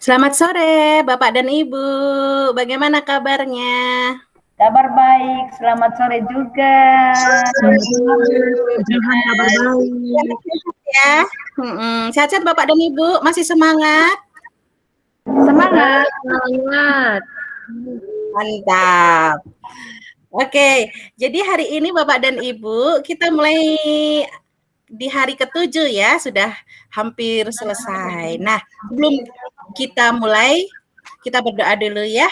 Selamat sore, Bapak dan Ibu. Bagaimana kabarnya? Kabar baik, selamat sore juga. Selamat sore, Johan, kabar baik. Ya, sehat-sehat Bapak dan Ibu, masih semangat? Semangat. Semangat. Mantap. Oke, jadi hari ini Bapak dan Ibu, kita mulai di hari ke-7 ya, sudah hampir selesai. Nah, sebelum kita mulai, kita berdoa dulu ya.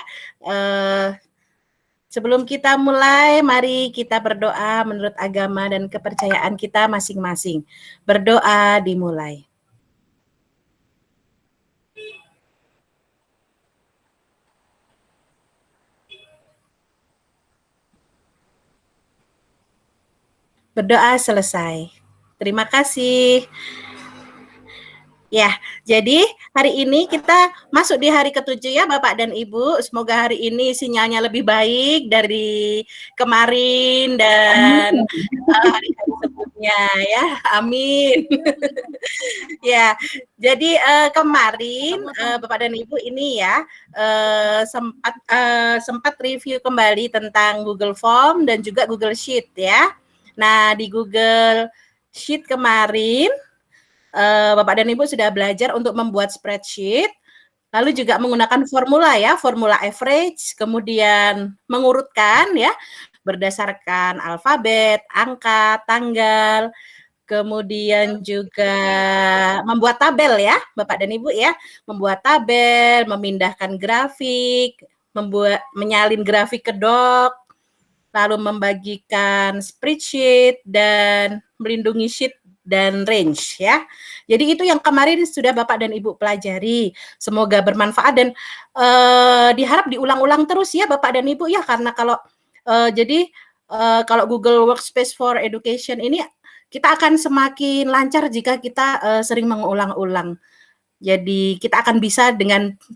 Sebelum kita mulai, mari kita berdoa menurut agama dan kepercayaan kita masing-masing. Berdoa dimulai. Berdoa selesai. Terima kasih. Ya, jadi hari ini kita masuk di hari ke-7 ya Bapak dan Ibu. Semoga hari ini sinyalnya lebih baik dari kemarin dan hari-hari sebelumnya ya. Amin. Ya, jadi kemarin Bapak dan Ibu ini ya sempat review kembali tentang Google Form dan juga Google Sheet ya. Nah, di Google Sheet kemarin Bapak dan Ibu sudah belajar untuk membuat spreadsheet, lalu juga menggunakan formula ya, formula average, kemudian mengurutkan ya berdasarkan alfabet, angka, tanggal, kemudian juga membuat tabel ya, Bapak dan Ibu ya, membuat tabel, memindahkan grafik, menyalin grafik ke doc, lalu membagikan spreadsheet dan melindungi sheet dan range ya. Jadi itu yang kemarin sudah Bapak dan Ibu pelajari. Semoga bermanfaat dan diharap diulang-ulang terus ya Bapak dan Ibu ya, karena kalau kalau Google Workspace for Education ini kita akan semakin lancar jika kita sering mengulang-ulang. Jadi kita akan bisa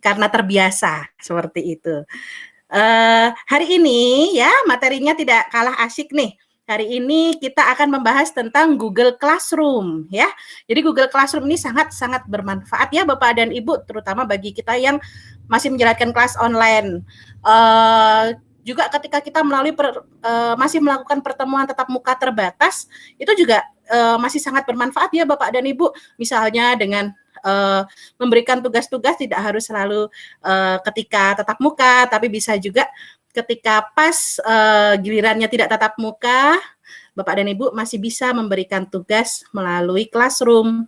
karena terbiasa seperti itu. Hari ini ya materinya tidak kalah asyik nih. Hari ini kita akan membahas tentang Google Classroom ya. Jadi Google Classroom ini sangat-sangat bermanfaat ya Bapak dan Ibu, terutama bagi kita yang masih menjalankan kelas online. Juga ketika kita masih melakukan pertemuan tatap muka terbatas, itu juga masih sangat bermanfaat ya Bapak dan Ibu. Misalnya dengan memberikan tugas-tugas tidak harus selalu ketika tatap muka, tapi bisa juga ketika pas gilirannya tidak tatap muka, Bapak dan Ibu masih bisa memberikan tugas melalui Classroom.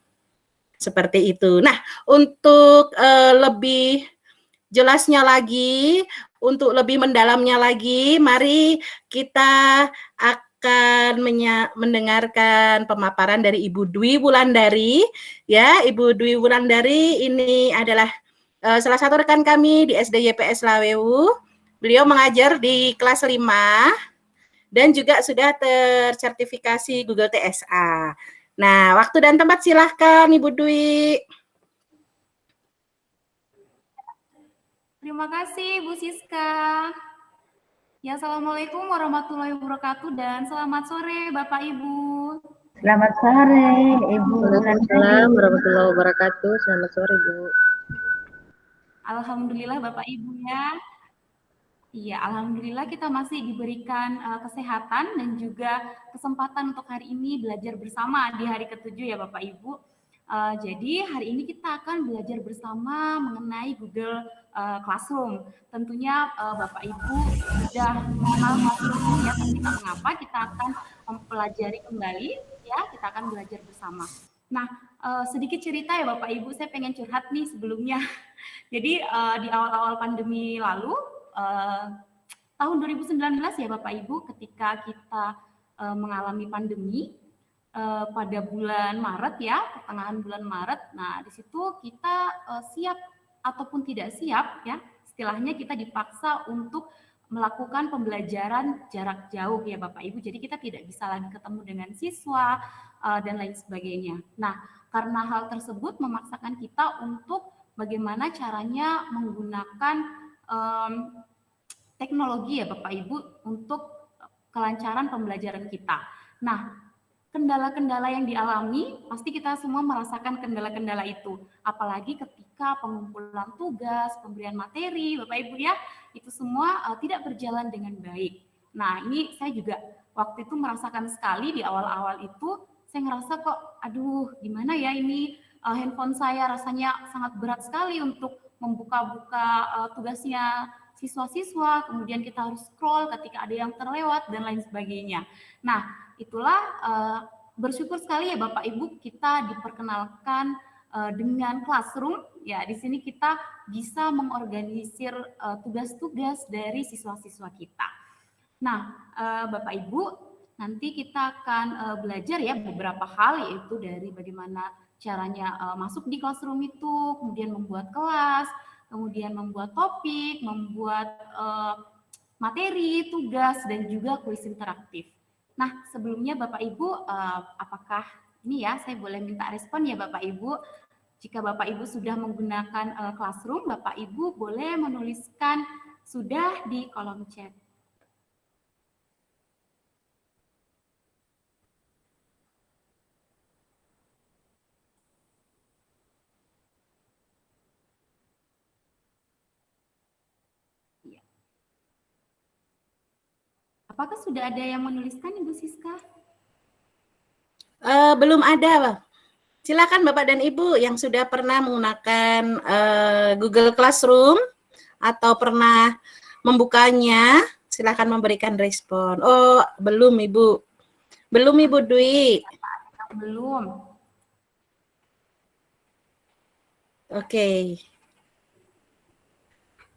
Seperti itu. Nah, untuk lebih jelasnya lagi, untuk lebih mendalamnya lagi, mari kita akan mendengarkan pemaparan dari Ibu Dwi Wulandari. Ya, Ibu Dwi Wulandari ini adalah salah satu rekan kami di SD YPS Lawewu. Beliau mengajar di kelas 5 dan juga sudah tersertifikasi Google TSA. Nah, waktu dan tempat silahkan Ibu Dwi. Terima kasih Bu Siska. Ya, Assalamualaikum warahmatullahi wabarakatuh dan selamat sore Bapak Ibu. Selamat sore Ibu. Waalaikumsalam warahmatullahi wabarakatuh. Selamat sore Bu. Alhamdulillah Bapak Ibu ya. Iya, alhamdulillah kita masih diberikan kesehatan dan juga kesempatan untuk hari ini belajar bersama di hari ke-7 ya Bapak Ibu. Jadi hari ini kita akan belajar bersama mengenai Google Classroom. Tentunya Bapak Ibu sudah mengenal Classroom ini ya, tapi mengapa kita akan mempelajari kembali ya, kita akan belajar bersama. Nah, sedikit cerita ya Bapak Ibu, saya pengen curhat nih sebelumnya. Jadi di awal-awal pandemi lalu, tahun 2019 ya Bapak Ibu, ketika kita mengalami pandemi pada bulan Maret ya, pertengahan bulan Maret. Nah, di situ kita siap ataupun tidak siap ya, istilahnya kita dipaksa untuk melakukan pembelajaran jarak jauh ya Bapak Ibu. Jadi kita tidak bisa lagi ketemu dengan siswa dan lain sebagainya. Nah, karena hal tersebut memaksakan kita untuk bagaimana caranya menggunakan teknologi ya Bapak Ibu untuk kelancaran pembelajaran kita. Nah, kendala-kendala yang dialami, pasti kita semua merasakan kendala-kendala itu. Apalagi ketika pengumpulan tugas, pemberian materi, Bapak Ibu ya, itu semua tidak berjalan dengan baik. Nah, ini saya juga waktu itu merasakan sekali di awal-awal itu, saya ngerasa kok, aduh gimana ya ini, handphone saya rasanya sangat berat sekali untuk membuka-buka tugasnya siswa-siswa, kemudian kita harus scroll ketika ada yang terlewat, dan lain sebagainya. Nah, itulah bersyukur sekali ya Bapak Ibu, kita diperkenalkan dengan Classroom. Ya, di sini kita bisa mengorganisir tugas-tugas dari siswa-siswa kita. Nah, Bapak Ibu, nanti kita akan belajar ya beberapa hal, yaitu dari bagaimana caranya masuk di Classroom itu, kemudian membuat kelas, kemudian membuat topik, membuat materi, tugas, dan juga kuis interaktif. Nah, sebelumnya Bapak Ibu, apakah ini ya, saya boleh minta respon ya Bapak Ibu. Jika Bapak Ibu sudah menggunakan Classroom, Bapak Ibu boleh menuliskan sudah di kolom chat. Apakah sudah ada yang menuliskan, Ibu Siska? Belum ada, Pak. Silakan Bapak dan Ibu yang sudah pernah menggunakan Google Classroom atau pernah membukanya, silakan memberikan respon. Oh, belum Ibu. Belum Ibu Dwi. Belum. Oke.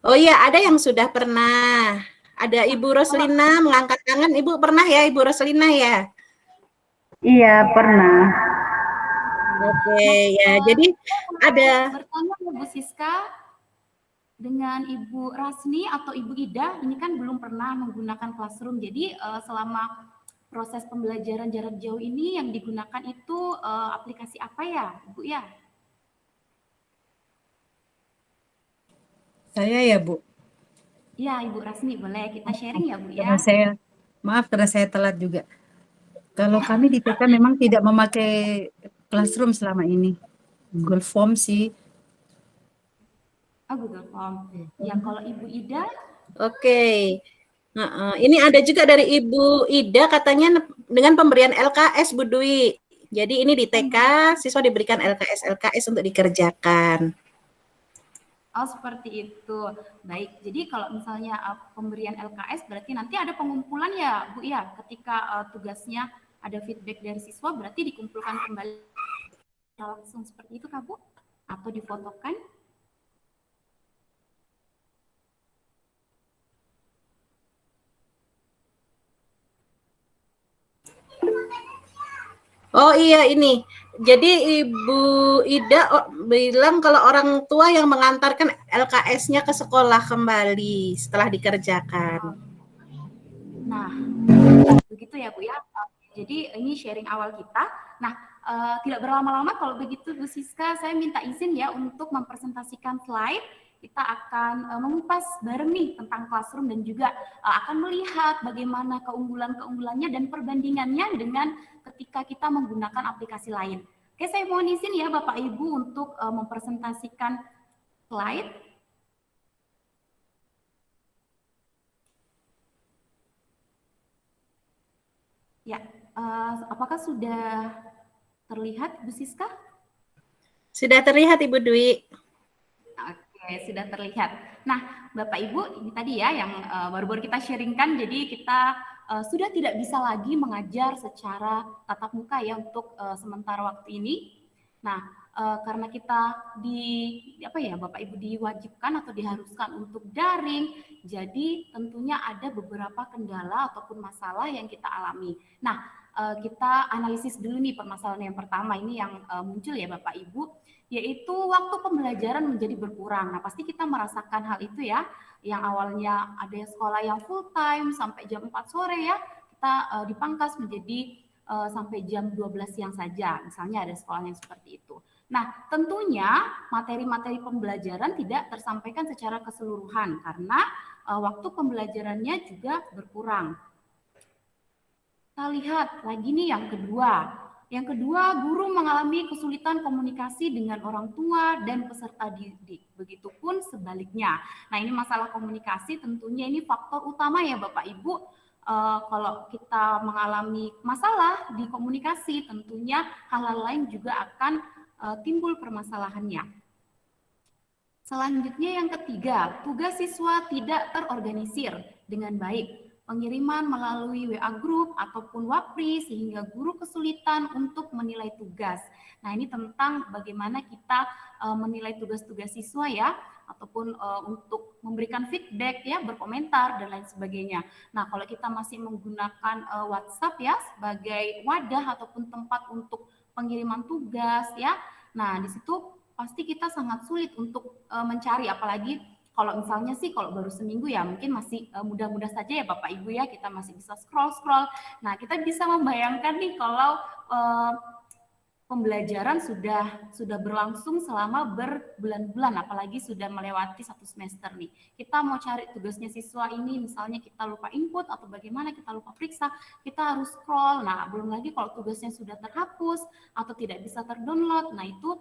Oh iya, ada yang sudah pernah. Ada Ibu Roslina mengangkat tangan. Ibu pernah ya, Ibu Roslina ya? Iya, pernah. Oke, ya. Jadi ada bertanya Bu Siska dengan Ibu Rasni atau Ibu Ida, ini kan belum pernah menggunakan Classroom. Jadi selama proses pembelajaran jarak jauh ini yang digunakan itu aplikasi apa ya, Ibu ya? Saya ya, Bu. Ya, Ibu Rasni, boleh kita sharing ya, Bu ya? Maaf karena saya telat juga. Kalau kami di TK memang tidak memakai Classroom selama ini. Google Form sih. Oh, Google Form. Ya, kalau Ibu Ida? Oke. Ini ada juga dari Ibu Ida katanya dengan pemberian LKS Bu Dwi. Jadi ini di TK siswa diberikan LKS untuk dikerjakan. Oh, seperti itu. Baik, jadi kalau misalnya pemberian LKS berarti nanti ada pengumpulan ya, Bu ya. Ketika tugasnya ada feedback dari siswa berarti dikumpulkan kembali langsung seperti itu Kak Bu? Atau difotokan? Oh iya ini. Jadi Ibu Ida bilang kalau orang tua yang mengantarkan LKS-nya ke sekolah kembali setelah dikerjakan. Nah, begitu ya Bu ya. Jadi ini sharing awal kita. Nah, tidak berlama-lama kalau begitu Bu Siska, saya minta izin ya untuk mempresentasikan slide. Kita akan mengupas bareng nih tentang Classroom dan juga akan melihat bagaimana keunggulan-keunggulannya dan perbandingannya dengan ketika kita menggunakan aplikasi lain. Oke, saya mohon izin ya Bapak Ibu untuk mempresentasikan slide. Ya, apakah sudah terlihat Bu Siska? Sudah terlihat Ibu Dwi. Oke, sudah terlihat. Nah, Bapak Ibu, ini tadi ya yang baru-baru kita sharingkan, jadi kita sudah tidak bisa lagi mengajar secara tatap muka ya untuk sementara waktu ini. Nah, karena kita Bapak Ibu diwajibkan atau diharuskan untuk daring, jadi tentunya ada beberapa kendala ataupun masalah yang kita alami. Nah, kita analisis dulu nih permasalahan yang pertama ini yang muncul ya Bapak Ibu, yaitu waktu pembelajaran menjadi berkurang. Nah, pasti kita merasakan hal itu ya, yang awalnya ada sekolah yang full time sampai jam 4 sore ya, kita dipangkas menjadi sampai jam 12 siang saja, misalnya ada sekolah yang seperti itu. Nah, tentunya materi-materi pembelajaran tidak tersampaikan secara keseluruhan karena waktu pembelajarannya juga berkurang. Kita lihat lagi nih yang kedua. Yang kedua, guru mengalami kesulitan komunikasi dengan orang tua dan peserta didik. Begitupun sebaliknya. Nah, ini masalah komunikasi tentunya ini faktor utama ya Bapak Ibu. Kalau kita mengalami masalah di komunikasi, tentunya hal-hal lain juga akan timbul permasalahannya. Selanjutnya yang ketiga, tugas siswa tidak terorganisir dengan baik. Pengiriman melalui WA Group ataupun WAPRI sehingga guru kesulitan untuk menilai tugas. Nah, ini tentang bagaimana kita menilai tugas-tugas siswa ya, ataupun untuk memberikan feedback ya, berkomentar dan lain sebagainya. Nah, kalau kita masih menggunakan WhatsApp ya sebagai wadah ataupun tempat untuk pengiriman tugas ya. Nah, di situ pasti kita sangat sulit untuk mencari, apalagi kalau misalnya sih kalau baru seminggu ya mungkin masih mudah-mudah saja ya Bapak Ibu ya, kita masih bisa scroll-scroll. Nah, kita bisa membayangkan nih kalau pembelajaran sudah berlangsung selama berbulan-bulan, apalagi sudah melewati 1 semester nih. Kita mau cari tugasnya siswa ini, misalnya kita lupa input atau bagaimana kita lupa periksa, kita harus scroll. Nah, belum lagi kalau tugasnya sudah terhapus atau tidak bisa terdownload, nah itu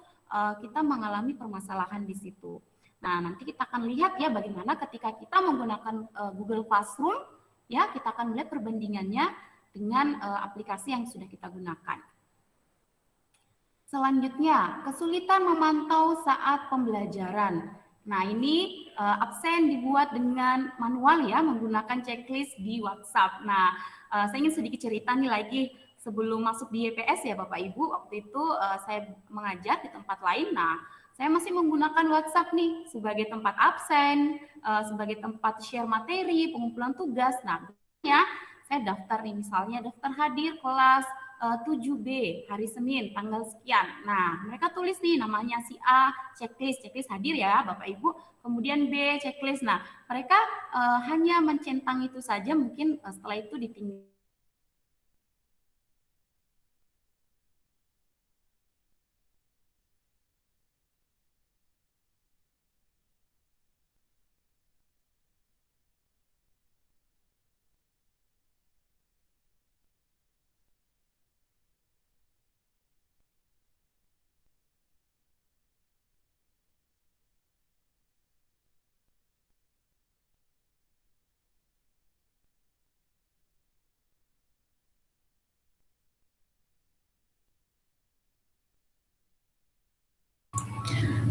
kita mengalami permasalahan di situ. Nah, nanti kita akan lihat ya bagaimana ketika kita menggunakan Google Classroom, ya kita akan melihat perbandingannya dengan aplikasi yang sudah kita gunakan. Selanjutnya, kesulitan memantau saat pembelajaran. Nah, ini absen dibuat dengan manual ya, menggunakan checklist di WhatsApp. Nah, saya ingin sedikit cerita nih lagi sebelum masuk di YPS ya Bapak Ibu. Waktu itu saya mengajar di tempat lain. Nah, saya masih menggunakan WhatsApp nih sebagai tempat absen, sebagai tempat share materi, pengumpulan tugas. Nah, ya saya daftar nih misalnya daftar hadir kelas 7B hari Senin tanggal sekian. Nah, mereka tulis nih namanya si A, checklist hadir ya Bapak Ibu, kemudian B checklist. Nah, mereka hanya mencentang itu saja, mungkin setelah itu ditinggal.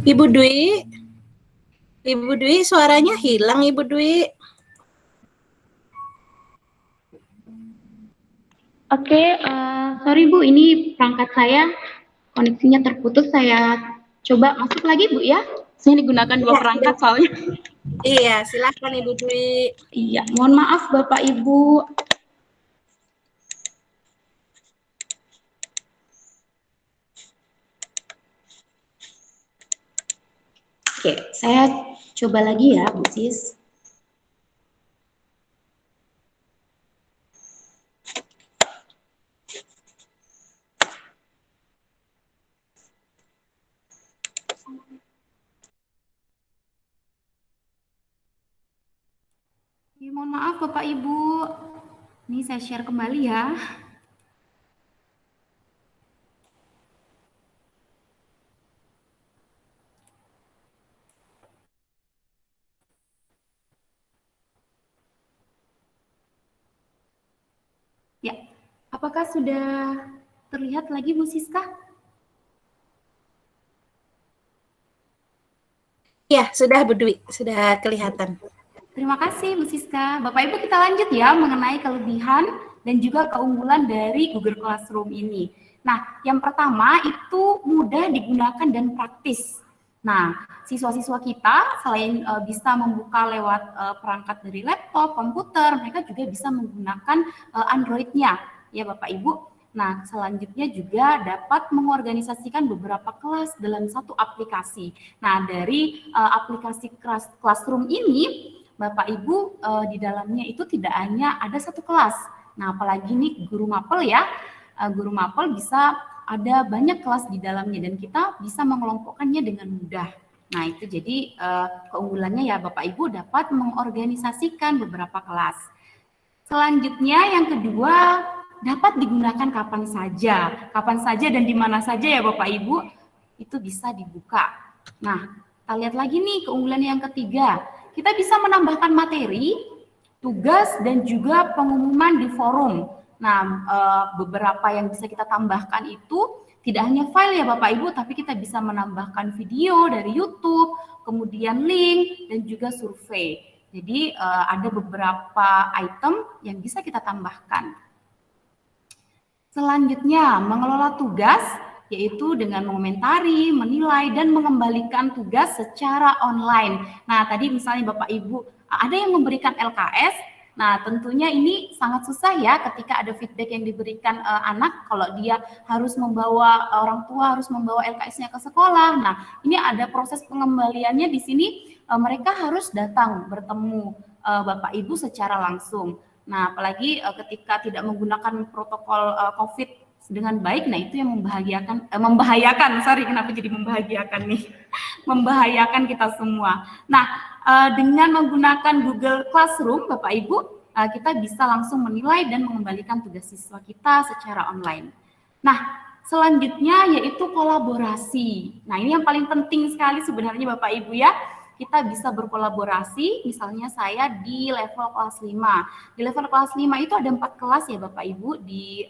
Ibu Dwi suaranya hilang Ibu Dwi. Oke, sorry Bu, ini perangkat saya koneksinya terputus. Saya coba masuk lagi Bu ya. Saya digunakan dua perangkat soalnya. Iya, silakan Ibu Dwi. Iya, mohon maaf Bapak Ibu. Oke, saya coba lagi ya Bu Sis. Ya, mohon maaf Bapak Ibu. Ini saya share kembali ya. Ya, apakah sudah terlihat lagi Bu Siska? Ya, sudah Bu Dwi, sudah kelihatan. Terima kasih Bu Siska. Bapak Ibu kita lanjut ya mengenai kelebihan dan juga keunggulan dari Google Classroom ini. Nah, yang pertama itu mudah digunakan dan praktis. Nah, siswa-siswa kita selain bisa membuka lewat perangkat dari laptop, komputer, mereka juga bisa menggunakan Android-nya ya Bapak Ibu. Nah, selanjutnya juga dapat mengorganisasikan beberapa kelas dalam satu aplikasi. Nah, dari aplikasi Classroom ini, Bapak Ibu di dalamnya itu tidak hanya ada satu kelas. Nah, apalagi nih guru mapel ya, guru mapel bisa ada banyak kelas di dalamnya dan kita bisa mengelompokkannya dengan mudah. Nah, itu jadi keunggulannya ya Bapak Ibu dapat mengorganisasikan beberapa kelas. Selanjutnya yang kedua, dapat digunakan kapan saja dan di mana saja ya Bapak Ibu, itu bisa dibuka. Nah, kita lihat lagi nih keunggulan yang ketiga, kita bisa menambahkan materi, tugas, dan juga pengumuman di forum. Nah, beberapa yang bisa kita tambahkan itu tidak hanya file ya Bapak Ibu, tapi kita bisa menambahkan video dari YouTube, kemudian link, dan juga survei. Jadi ada beberapa item yang bisa kita tambahkan. Selanjutnya, mengelola tugas, yaitu dengan mengomentari, menilai, dan mengembalikan tugas secara online. Nah, tadi misalnya Bapak Ibu, ada yang memberikan LKS, nah tentunya ini sangat susah ya ketika ada feedback yang diberikan anak, kalau dia harus membawa, orang tua harus membawa LKS-nya ke sekolah. Nah, ini ada proses pengembaliannya di sini, mereka harus datang bertemu Bapak Ibu secara langsung. Nah, apalagi ketika tidak menggunakan protokol COVID dengan baik, nah itu yang membahayakan, sorry kenapa jadi membahagiakan nih, membahayakan kita semua. Nah, dengan menggunakan Google Classroom, Bapak Ibu, kita bisa langsung menilai dan mengembalikan tugas siswa kita secara online. Nah, selanjutnya yaitu kolaborasi. Nah, ini yang paling penting sekali sebenarnya Bapak Ibu ya. Kita bisa berkolaborasi, misalnya saya di level kelas 5. Di level kelas 5 itu ada 4 kelas ya Bapak Ibu di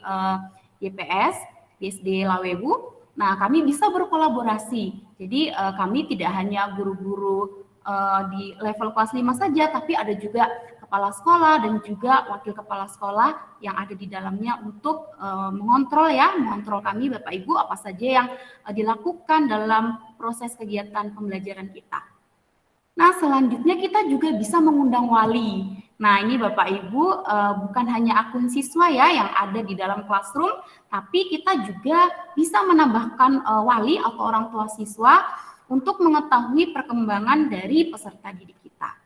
YPS, di SD Lawewu. Nah, kami bisa berkolaborasi. Jadi kami tidak hanya guru-guru di level kelas 5 saja, tapi ada juga kepala sekolah dan juga wakil kepala sekolah yang ada di dalamnya untuk mengontrol kami Bapak Ibu apa saja yang dilakukan dalam proses kegiatan pembelajaran kita. Nah, selanjutnya kita juga bisa mengundang wali. Nah, ini Bapak Ibu bukan hanya akun siswa ya yang ada di dalam Classroom, tapi kita juga bisa menambahkan wali atau orang tua siswa untuk mengetahui perkembangan dari peserta didik kita.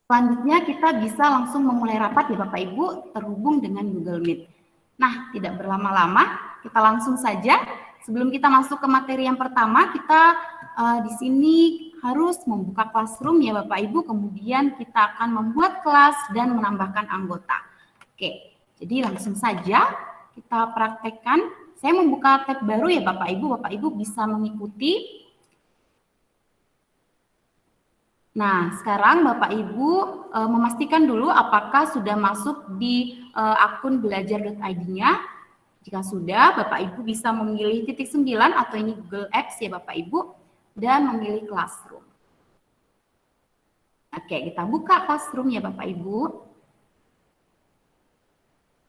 Selanjutnya kita bisa langsung memulai rapat ya Bapak Ibu terhubung dengan Google Meet. Nah, tidak berlama-lama, kita langsung saja. Sebelum kita masuk ke materi yang pertama, kita di sini harus membuka Classroom ya Bapak Ibu, kemudian kita akan membuat kelas dan menambahkan anggota. Oke, jadi langsung saja kita praktekkan. Saya membuka tab baru ya Bapak Ibu bisa mengikuti. Nah, sekarang Bapak Ibu memastikan dulu apakah sudah masuk di akun belajar.id-nya. Jika sudah, Bapak Ibu bisa memilih titik 9 atau ini Google Apps ya Bapak Ibu, dan memilih Classroom. Oke, kita buka Classroom ya Bapak Ibu.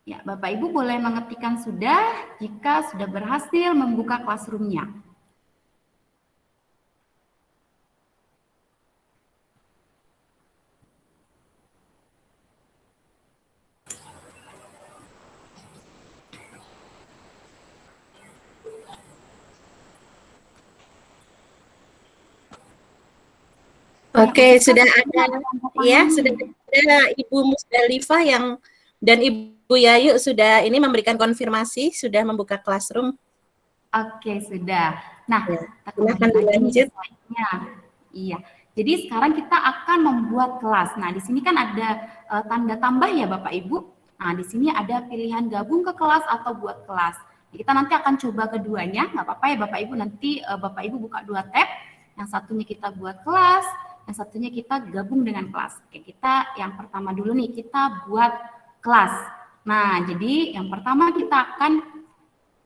Ya, Bapak Ibu boleh mengetikkan sudah jika sudah berhasil membuka Classroom-nya. Oke, sudah ada ya, sudah ada Ibu Musdalifah dan Ibu Yayu sudah ini memberikan konfirmasi sudah membuka Classroom. Oke, sudah. Nah, Ya, kita silakan dilanjut. Iya. Jadi sekarang kita akan membuat kelas. Nah, di sini kan ada tanda tambah ya Bapak Ibu. Nah, di sini ada pilihan gabung ke kelas atau buat kelas. Kita nanti akan coba keduanya, nggak apa-apa ya Bapak Ibu. Nanti Bapak Ibu buka 2 tab. Yang satunya kita buat kelas, yang satunya kita gabung dengan kelas. Oke, kita yang pertama dulu nih, kita buat kelas. Nah, jadi yang pertama kita akan,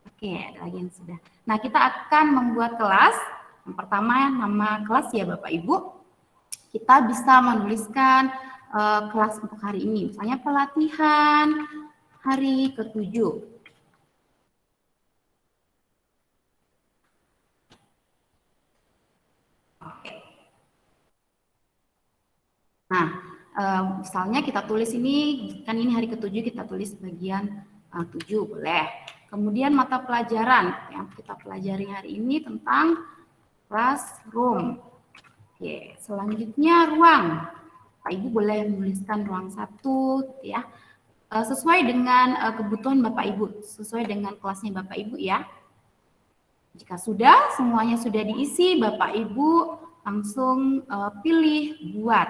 oke, ada lagi yang sudah. Nah, kita akan membuat kelas. Yang pertama nama kelas ya Bapak Ibu. Kita bisa menuliskan kelas untuk hari ini. Misalnya pelatihan hari ke-7. Oke. Nah, misalnya kita tulis ini, kan ini hari ke-7, kita tulis bagian 7, boleh. Kemudian mata pelajaran yang kita pelajari hari ini tentang Classroom. Oke, selanjutnya ruang. Pak Ibu boleh menuliskan ruang 1 ya. Sesuai dengan kebutuhan Bapak Ibu, sesuai dengan kelasnya Bapak Ibu ya. Jika sudah, semuanya sudah diisi, Bapak Ibu langsung pilih buat.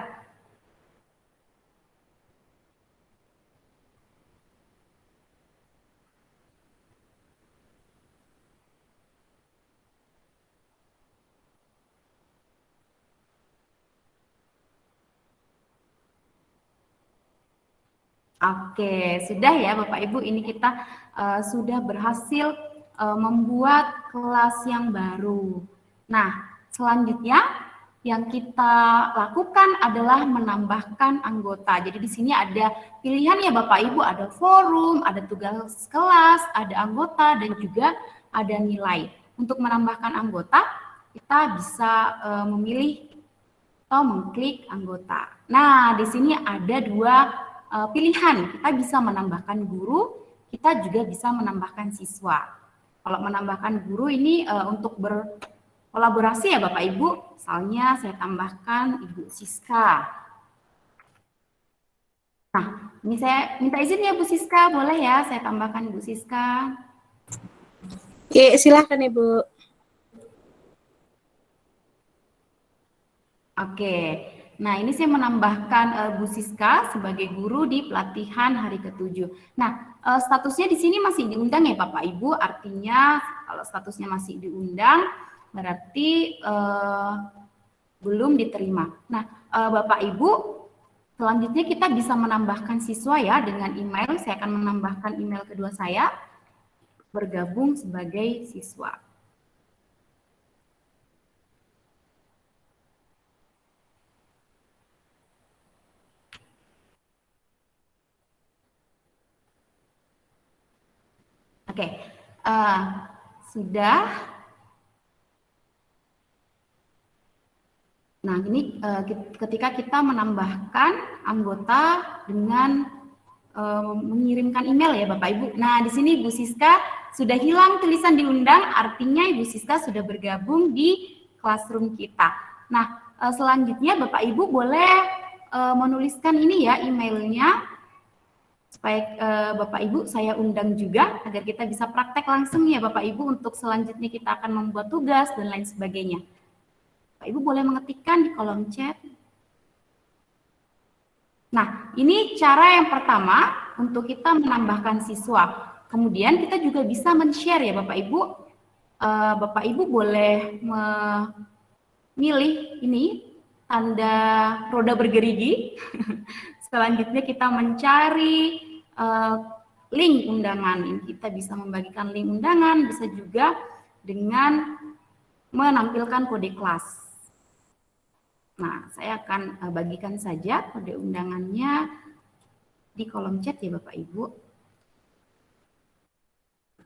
Oke, sudah ya Bapak Ibu, ini kita sudah berhasil membuat kelas yang baru. Nah, selanjutnya yang kita lakukan adalah menambahkan anggota. Jadi di sini ada pilihan ya Bapak Ibu, ada forum, ada tugas kelas, ada anggota, dan juga ada nilai. Untuk menambahkan anggota, kita bisa memilih atau mengklik anggota. Nah, di sini ada dua pilihan. Kita bisa menambahkan guru, kita juga bisa menambahkan siswa. Kalau menambahkan guru ini untuk berkolaborasi ya Bapak Ibu. Misalnya saya tambahkan Ibu Siska. Nah, ini saya minta izin ya Bu Siska, boleh ya saya tambahkan Ibu Siska? Oke, silakan Ibu. Oke, nah ini saya menambahkan Bu Siska sebagai guru di pelatihan hari ke-7. Nah, statusnya di sini masih diundang ya Bapak Ibu, artinya kalau statusnya masih diundang berarti belum diterima. Nah, Bapak Ibu, selanjutnya kita bisa menambahkan siswa ya dengan email. Saya akan menambahkan email kedua saya, bergabung sebagai siswa. Oke, sudah. Nah, ini ketika kita menambahkan anggota dengan mengirimkan email ya Bapak Ibu. Nah, di sini Bu Siska sudah hilang tulisan diundang, artinya Ibu Siska sudah bergabung di classroom kita. Nah, selanjutnya Bapak Ibu boleh menuliskan ini ya emailnya, supaya Bapak Ibu saya undang juga agar kita bisa praktek langsung ya Bapak Ibu untuk selanjutnya kita akan membuat tugas dan lain sebagainya. Bapak Ibu boleh mengetikkan di kolom chat. Nah, ini cara yang pertama untuk kita menambahkan siswa. Kemudian kita juga bisa men-share ya Bapak Ibu. Bapak Ibu boleh memilih ini tanda roda bergerigi. Selanjutnya kita mencari link undangan. Kita bisa membagikan link undangan, bisa juga dengan menampilkan kode kelas. Nah, saya akan bagikan saja kode undangannya di kolom chat ya Bapak Ibu.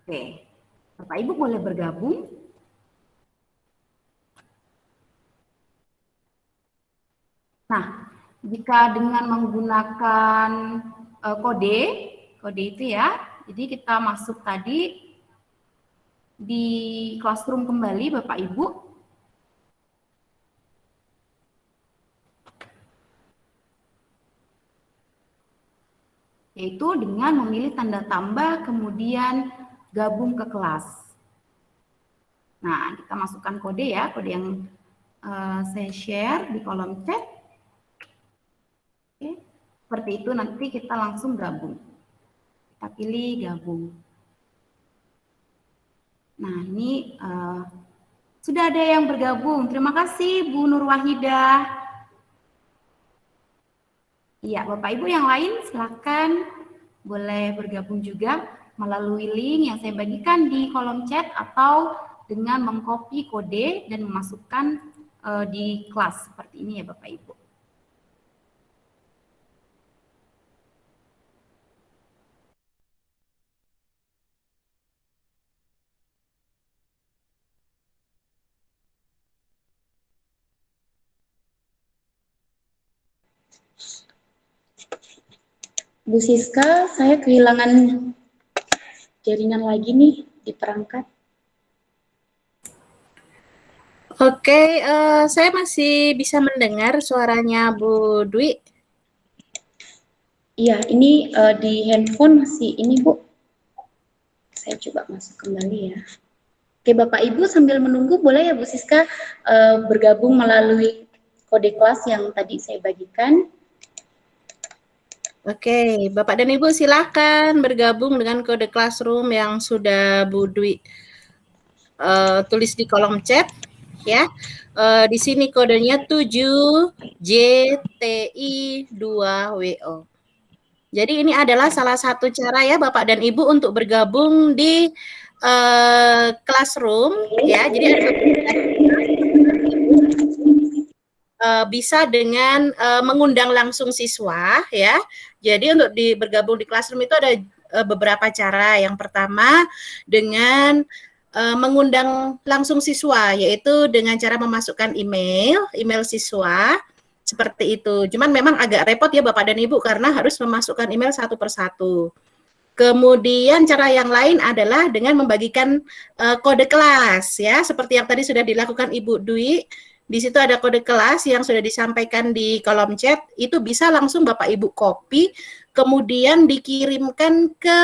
Oke, Bapak Ibu boleh bergabung. Nah, jika dengan menggunakan kode itu ya, jadi kita masuk tadi di classroom kembali Bapak Ibu. Yaitu dengan memilih tanda tambah kemudian gabung ke kelas. Nah, kita masukkan kode ya, kode yang saya share di kolom chat. Oke, seperti itu nanti kita langsung gabung. Kita pilih gabung. Nah, ini sudah ada yang bergabung. Terima kasih Bu Nur Wahidah. Iya, Bapak Ibu yang lain silakan boleh bergabung juga melalui link yang saya bagikan di kolom chat atau dengan mengcopy kode dan memasukkan di kelas seperti ini ya Bapak Ibu. Bu Siska, saya kehilangan jaringan lagi nih di perangkat. Oke, saya masih bisa mendengar suaranya Bu Dwi. Iya, ini di handphone masih ini Bu. Saya coba masuk kembali ya. Oke, Bapak Ibu sambil menunggu boleh ya Bu Siska bergabung melalui kode kelas yang tadi saya bagikan. Oke, Bapak dan Ibu silakan bergabung dengan kode classroom yang sudah Bu Dwi tulis di kolom chat ya. Di sini kodenya 7JTI2WO. Jadi ini adalah salah satu cara ya Bapak dan Ibu untuk bergabung di Classroom ya. Jadi ada bisa dengan mengundang langsung siswa ya. Jadi untuk bergabung di Classroom itu ada beberapa cara. Yang pertama dengan mengundang langsung siswa, yaitu dengan cara memasukkan email siswa seperti itu. Cuman memang agak repot ya Bapak dan Ibu karena harus memasukkan email satu persatu. Kemudian cara yang lain adalah dengan membagikan kode kelas ya, seperti yang tadi sudah dilakukan Ibu Dwi. Di situ ada kode kelas yang sudah disampaikan di kolom chat, itu bisa langsung Bapak Ibu copy, kemudian dikirimkan ke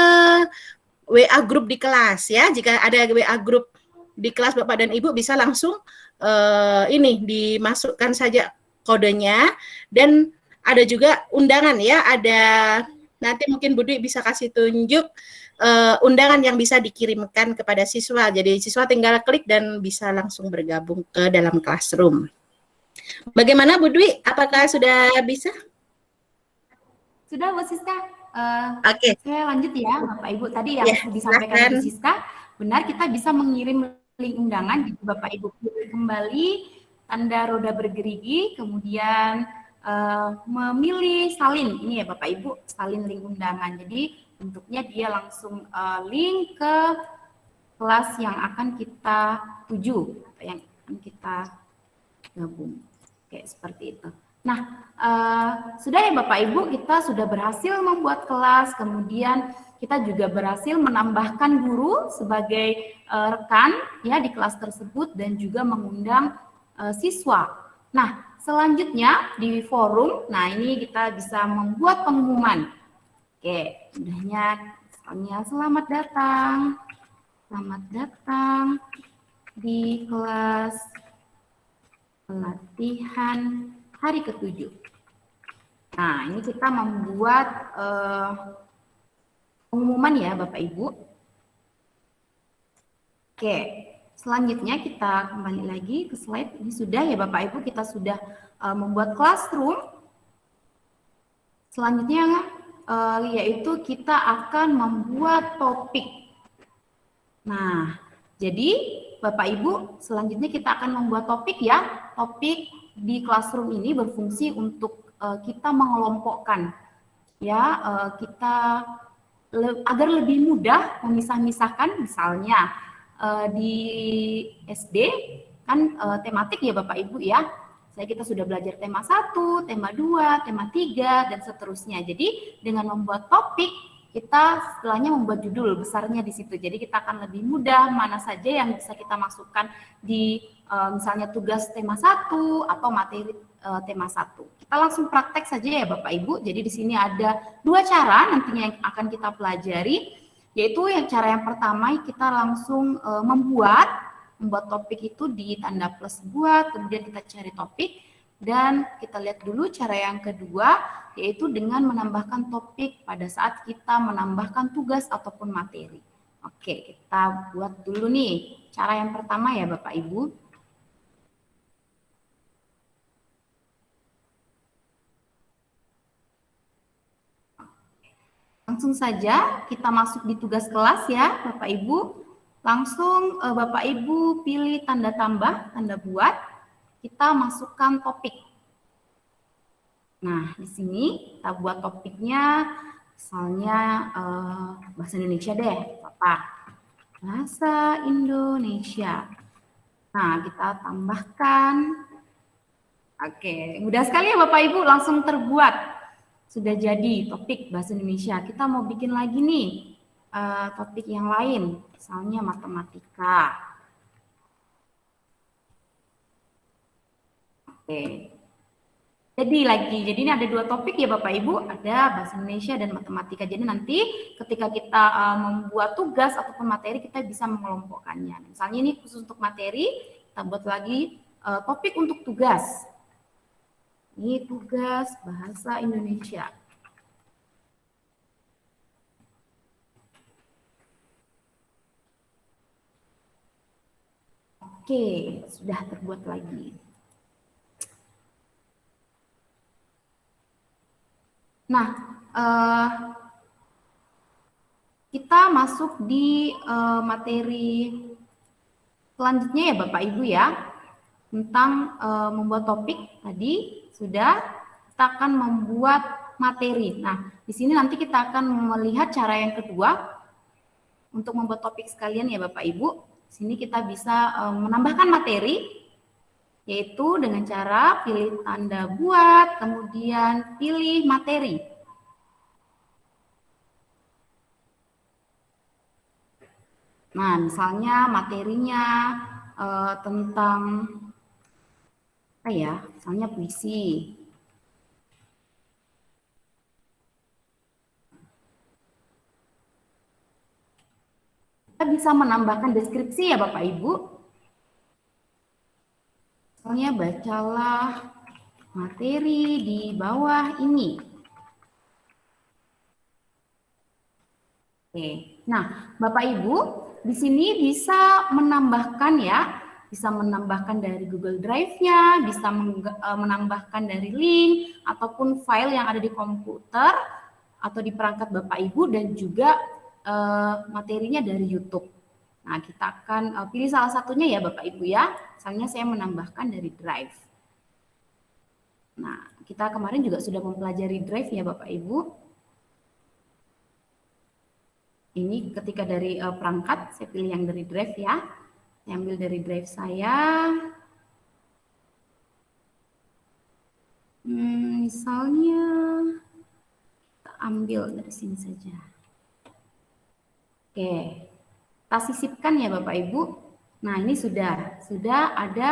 WA grup di kelas ya. Jika ada WA grup di kelas Bapak dan Ibu bisa langsung ini dimasukkan saja kodenya, dan ada juga undangan ya, ada nanti mungkin Budi bisa kasih tunjuk undangan yang bisa dikirimkan kepada siswa. Jadi siswa tinggal klik dan bisa langsung bergabung ke dalam Classroom. Bagaimana Bu Dwi? Apakah sudah bisa? Sudah Bu Siska. Oke. Saya lanjut ya Bapak Ibu. Tadi yang disampaikan Bu Siska, benar kita bisa mengirim link undangan. Jadi Bapak Ibu pilih kembali tanda roda bergerigi, kemudian memilih salin. Ini ya Bapak Ibu, salin link undangan. Jadi bentuknya dia langsung link ke kelas yang akan kita tuju, yang akan kita gabung. Oke, seperti itu. Nah, sudah ya Bapak Ibu, kita sudah berhasil membuat kelas, kemudian kita juga berhasil menambahkan guru sebagai rekan ya di kelas tersebut dan juga mengundang siswa. Nah, selanjutnya di forum, nah ini kita bisa membuat pengumuman. Oke, mudahnya misalnya selamat datang di kelas pelatihan hari ke-7. Nah, ini kita membuat pengumuman ya Bapak Ibu. Oke, selanjutnya kita kembali lagi ke slide. Ini sudah ya Bapak Ibu, kita sudah membuat Classroom. Selanjutnya yaitu kita akan membuat topik. Nah, jadi Bapak Ibu, selanjutnya kita akan membuat topik ya. Topik di Classroom ini berfungsi untuk kita mengelompokkan ya, kita agar lebih mudah memisah-misahkan. Misalnya di SD kan tematik ya Bapak Ibu ya. Kita sudah belajar tema 1, tema 2, tema 3 dan seterusnya. Jadi dengan membuat topik, kita setelahnya membuat judul besarnya di situ. Jadi kita akan lebih mudah mana saja yang bisa kita masukkan di misalnya tugas tema 1 atau materi tema 1. Kita langsung praktek saja ya Bapak Ibu. Jadi di sini ada 2 cara nantinya yang akan kita pelajari, yaitu cara yang pertama kita langsung membuat topik itu di tanda plus buat, kemudian kita cari topik, dan kita lihat dulu cara yang kedua, yaitu dengan menambahkan topik pada saat kita menambahkan tugas ataupun materi. Oke, kita buat dulu nih cara yang pertama ya Bapak Ibu. Langsung saja kita masuk di tugas kelas ya Bapak Ibu. Langsung Bapak Ibu pilih tanda tambah, tanda buat, kita masukkan topik. Nah, di sini kita buat topiknya, misalnya bahasa Indonesia deh, Bapak. Bahasa Indonesia. Nah, kita tambahkan. Oke, mudah sekali ya Bapak Ibu, langsung terbuat. Sudah jadi topik bahasa Indonesia. Kita mau bikin lagi nih topik yang lain, misalnya matematika. Oke. Jadi ini ada 2 topik ya Bapak Ibu, ada bahasa Indonesia dan matematika. Jadi nanti ketika kita membuat tugas ataupun materi, kita bisa mengelompokkannya. Misalnya ini khusus untuk materi, kita buat lagi topik untuk tugas. Ini tugas bahasa Indonesia. Oke, sudah terbuat lagi. Nah, kita masuk di materi selanjutnya ya Bapak Ibu ya, tentang membuat topik tadi sudah, kita akan membuat materi. Nah, di sini nanti kita akan melihat cara yang kedua untuk membuat topik sekalian ya Bapak Ibu. Di sini kita bisa menambahkan materi, yaitu dengan cara pilih tanda buat, kemudian pilih materi. Nah, misalnya materinya tentang apa ya? Misalnya puisi. Kita bisa menambahkan deskripsi ya Bapak Ibu. Misalnya bacalah materi di bawah ini. Oke. Nah, Bapak Ibu di sini bisa menambahkan ya, bisa menambahkan dari Google Drive-nya, bisa menambahkan dari link ataupun file yang ada di komputer atau di perangkat Bapak Ibu, dan juga materinya dari YouTube. Nah, kita akan pilih salah satunya ya Bapak Ibu ya. Misalnya saya menambahkan dari Drive. Nah, kita kemarin juga sudah mempelajari Drive ya Bapak Ibu. Ini ketika dari perangkat, saya pilih yang dari Drive ya. Saya ambil dari Drive saya. Misalnya, kita ambil dari sini saja. Oke, kita sisipkan ya Bapak Ibu. Nah, ini sudah ada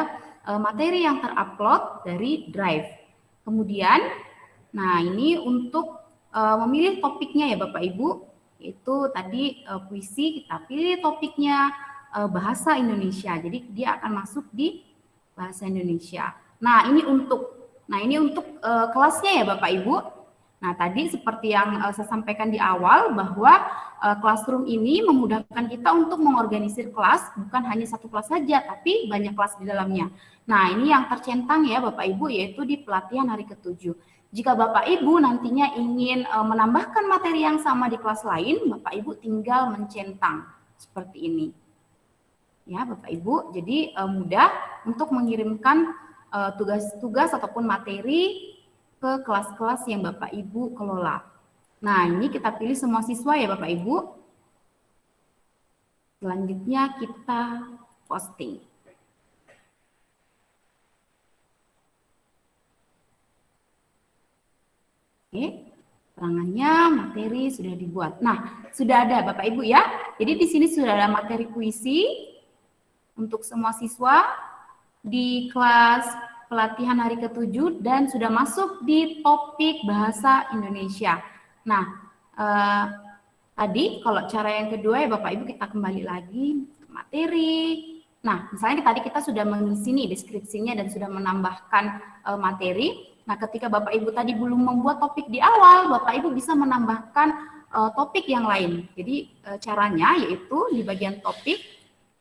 materi yang terupload dari Drive. Kemudian, nah ini untuk memilih topiknya ya Bapak Ibu. Itu tadi puisi, kita pilih topiknya bahasa Indonesia. Jadi dia akan masuk di bahasa Indonesia. Nah, ini untuk kelasnya ya Bapak Ibu. Nah, tadi seperti yang saya sampaikan di awal bahwa Classroom ini memudahkan kita untuk mengorganisir kelas, bukan hanya satu kelas saja, tapi banyak kelas di dalamnya. Nah, ini yang tercentang ya Bapak Ibu, yaitu di pelatihan hari ke-7. Jika Bapak Ibu nantinya ingin menambahkan materi yang sama di kelas lain, Bapak Ibu tinggal mencentang seperti ini. Ya Bapak Ibu, jadi mudah untuk mengirimkan tugas-tugas ataupun materi ke kelas-kelas yang Bapak Ibu kelola. Nah, ini kita pilih semua siswa ya Bapak Ibu. Selanjutnya kita posting. Oke, keterangannya materi sudah dibuat. Nah, sudah ada Bapak Ibu ya. Jadi di sini sudah ada materi puisi untuk semua siswa di kelas pelatihan hari ke-7 dan sudah masuk di topik bahasa Indonesia. Nah, tadi kalau cara yang kedua ya Bapak Ibu, kita kembali lagi ke materi. Nah, misalnya tadi kita sudah mengisi nih deskripsinya dan sudah menambahkan materi. Nah, ketika Bapak Ibu tadi belum membuat topik di awal, Bapak Ibu bisa menambahkan topik yang lain. Jadi caranya yaitu di bagian topik,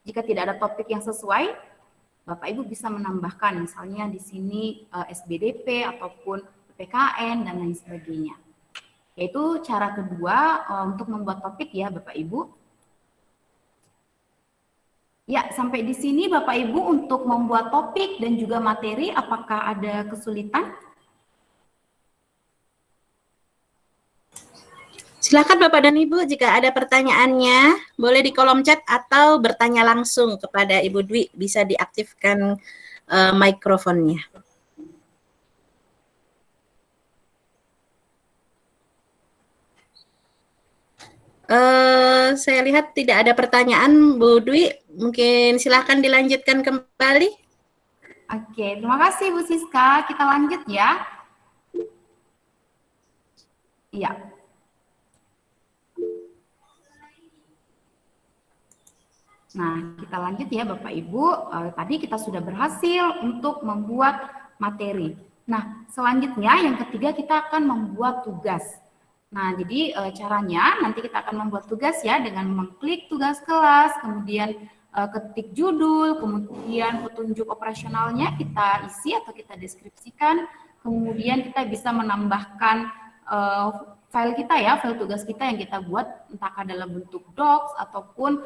jika tidak ada topik yang sesuai, Bapak Ibu bisa menambahkan misalnya di sini SBDP ataupun PPKN dan lain sebagainya. Yaitu cara kedua untuk membuat topik ya Bapak Ibu. Ya, sampai di sini Bapak Ibu untuk membuat topik dan juga materi, apakah ada kesulitan? Silakan Bapak dan Ibu, jika ada pertanyaannya, boleh di kolom chat atau bertanya langsung kepada Ibu Dwi, bisa diaktifkan mikrofonnya. Saya lihat tidak ada pertanyaan, Bu Dwi, mungkin silakan dilanjutkan kembali. Oke, terima kasih Bu Siska, kita lanjut ya. Iya. Nah, kita lanjut ya Bapak Ibu. Tadi kita sudah berhasil untuk membuat materi. Nah, selanjutnya yang ketiga kita akan membuat tugas. Nah, jadi caranya nanti kita akan membuat tugas ya dengan mengklik tugas kelas, kemudian ketik judul, kemudian petunjuk operasionalnya kita isi atau kita deskripsikan, kemudian kita bisa menambahkan file kita ya, file tugas kita yang kita buat entahkah dalam bentuk docs ataupun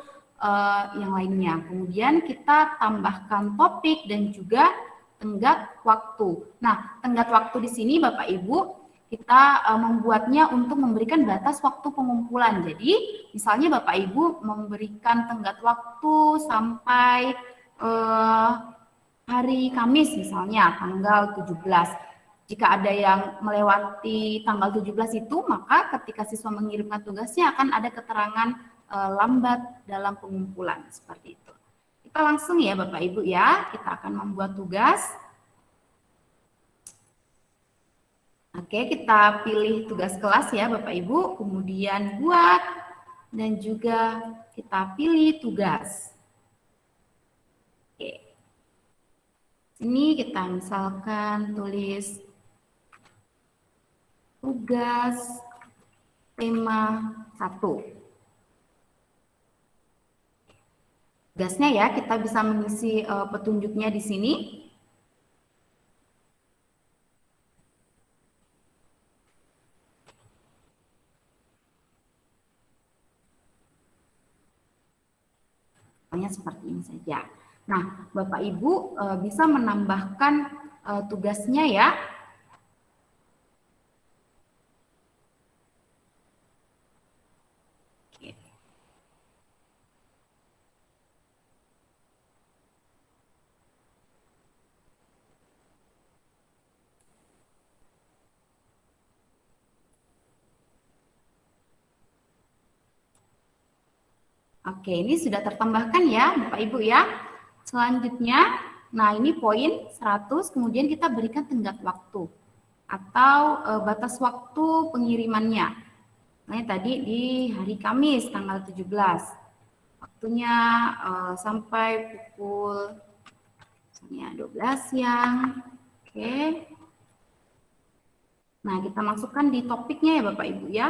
yang lainnya. Kemudian kita tambahkan topik dan juga tenggat waktu. Nah, tenggat waktu di sini Bapak Ibu kita membuatnya untuk memberikan batas waktu pengumpulan. Jadi, misalnya Bapak Ibu memberikan tenggat waktu sampai hari Kamis misalnya tanggal 17. Jika ada yang melewati tanggal 17 itu, maka ketika siswa mengirimkan tugasnya akan ada keterangan lambat dalam pengumpulan seperti itu. Kita langsung ya Bapak Ibu ya, kita akan membuat tugas. Oke, kita pilih tugas kelas ya Bapak Ibu, kemudian buat dan juga kita pilih tugas. Oke. Ini kita misalkan tulis tugas tema 1. Tugasnya ya, kita bisa mengisi petunjuknya di sini. Contohnya seperti ini saja. Nah, Bapak Ibu bisa menambahkan tugasnya ya. Oke, ini sudah tertambahkan ya Bapak Ibu ya. Selanjutnya, nah ini poin 100, kemudian kita berikan tenggat waktu atau batas waktu pengirimannya. Nah, tadi di hari Kamis tanggal 17. Waktunya sampai pukul misalnya 12 siang. Oke. Nah, kita masukkan di topiknya ya Bapak Ibu ya.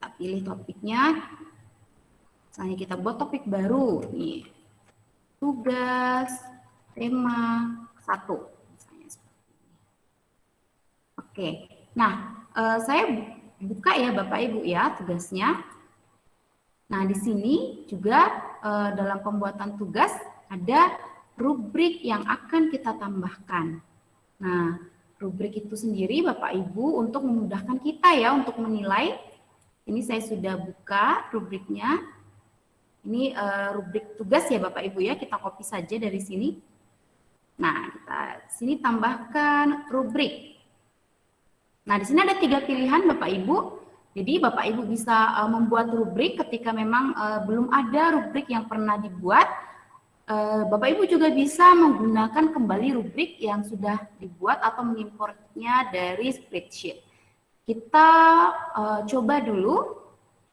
Kita pilih topiknya. Misalnya kita buat topik baru nih. Tugas tema 1 misalnya seperti ini. Oke. Nah, saya buka ya Bapak Ibu ya tugasnya. Nah, di sini juga dalam pembuatan tugas ada rubrik yang akan kita tambahkan. Nah, rubrik itu sendiri Bapak Ibu untuk memudahkan kita ya untuk menilai. Ini saya sudah buka rubriknya. Ini rubrik tugas ya Bapak Ibu ya, kita copy saja dari sini. Nah, kita sini tambahkan rubrik. Nah, di sini ada 3 pilihan Bapak Ibu. Jadi Bapak Ibu bisa membuat rubrik ketika memang belum ada rubrik yang pernah dibuat. Bapak Ibu juga bisa menggunakan kembali rubrik yang sudah dibuat atau mengimportnya dari spreadsheet. Kita coba dulu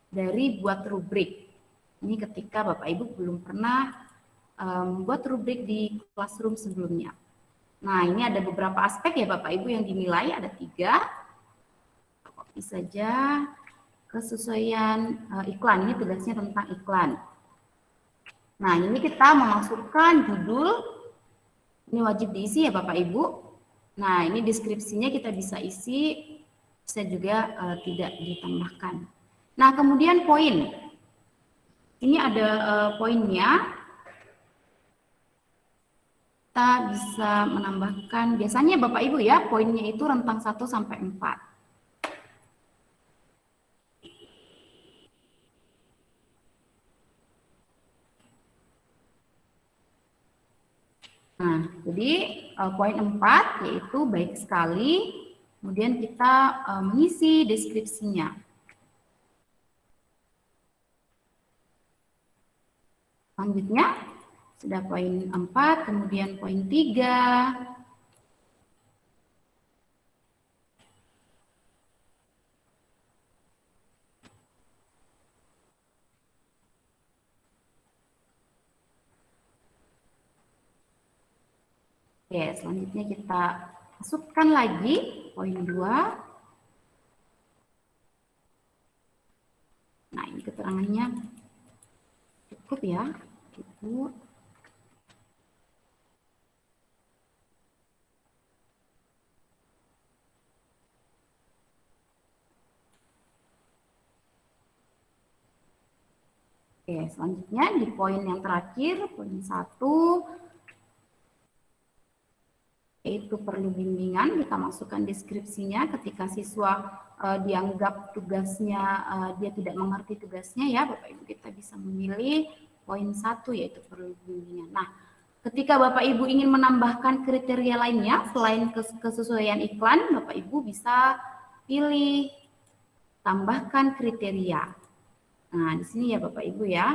dari buat rubrik. Ini ketika Bapak Ibu belum pernah membuat rubrik di Classroom sebelumnya. Nah, ini ada beberapa aspek ya Bapak Ibu yang dinilai, ada 3. Copy saja. Kesesuaian iklan, ini tugasnya tentang iklan. Nah, ini kita memasukkan judul, ini wajib diisi ya Bapak Ibu. Nah, ini deskripsinya kita bisa isi, bisa juga tidak ditambahkan. Nah, kemudian poin. Ini ada poinnya. Kita bisa menambahkan, biasanya Bapak Ibu ya, poinnya itu rentang 1 sampai 4. Nah, jadi poin 4 yaitu baik sekali, kemudian kita mengisi deskripsinya. Selanjutnya, sudah poin 4, kemudian poin 3. Oke, selanjutnya kita masukkan lagi poin 2. Nah, ini keterangannya cukup ya. Cukup. Oke, selanjutnya di poin yang terakhir, poin 1, yaitu perlu bimbingan. Kita masukkan deskripsinya ketika siswa dianggap tugasnya, dia tidak mengerti tugasnya ya, Bapak Ibu kita bisa memilih poin 1 yaitu perlu bimbingan. Nah, ketika Bapak Ibu ingin menambahkan kriteria lainnya selain kesesuaian iklan, Bapak Ibu bisa pilih tambahkan kriteria. Nah, di sini ya Bapak Ibu ya.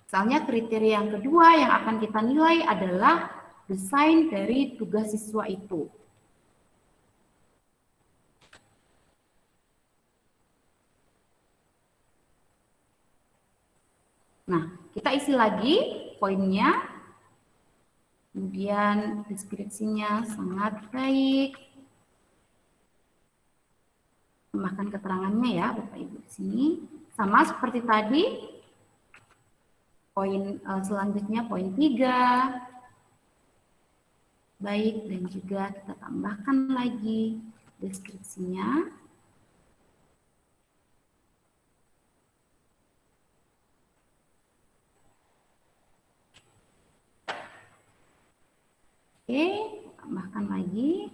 Misalnya kriteria yang kedua yang akan kita nilai adalah desain dari tugas siswa itu. Nah, kita isi lagi poinnya. Kemudian deskripsinya sangat baik. Tambahkan keterangannya ya Bapak Ibu di sini. Sama seperti tadi, poin selanjutnya poin 3. Baik, dan juga kita tambahkan lagi deskripsinya. Oke, tambahkan lagi.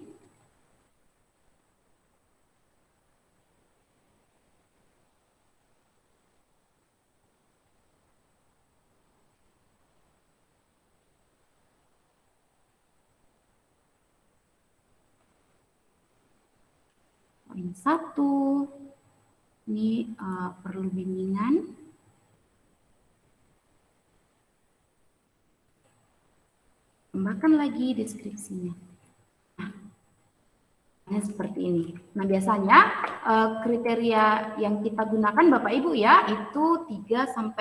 Poin 1, ini perlu bimbingan. Tambahkan lagi deskripsinya. Nah, seperti ini. Nah, biasanya kriteria yang kita gunakan Bapak Ibu ya, itu 3-4.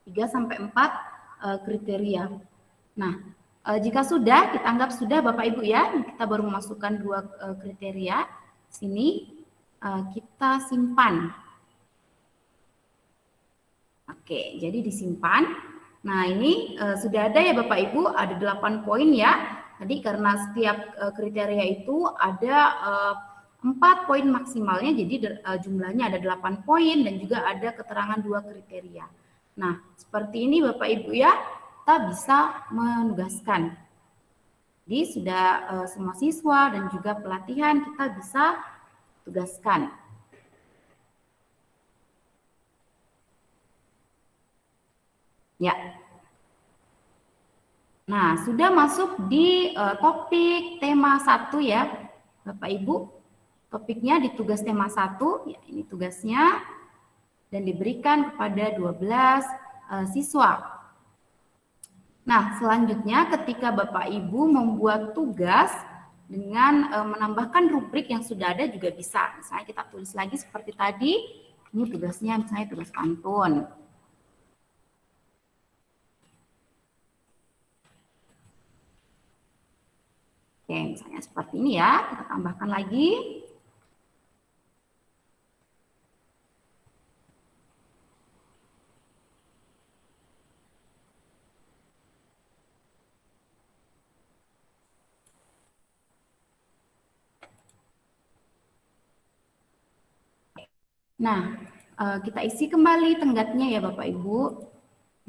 3-4 kriteria. Nah, jika sudah, kita anggap sudah Bapak Ibu ya, kita baru memasukkan 2 kriteria. Sini kita simpan. Oke, jadi disimpan. Nah, ini sudah ada ya Bapak Ibu, ada 8 poin ya. Tadi karena setiap kriteria itu ada 4 poin maksimalnya, jadi jumlahnya ada 8 poin dan juga ada keterangan 2 kriteria. Nah, seperti ini Bapak Ibu ya, kita bisa menugaskan. Jadi sudah semua siswa dan juga pelatihan kita bisa tugaskan. Ya. Nah, sudah masuk di topik tema 1 ya, Bapak Ibu. Topiknya di tugas tema 1, ya ini tugasnya, dan diberikan kepada 12 siswa. Nah, selanjutnya ketika Bapak Ibu membuat tugas dengan menambahkan rubrik yang sudah ada juga bisa. Misalnya kita tulis lagi seperti tadi, ini tugasnya misalnya tugas pantun. Oke, misalnya seperti ini ya, kita tambahkan lagi. Nah, kita isi kembali tenggatnya ya Bapak Ibu.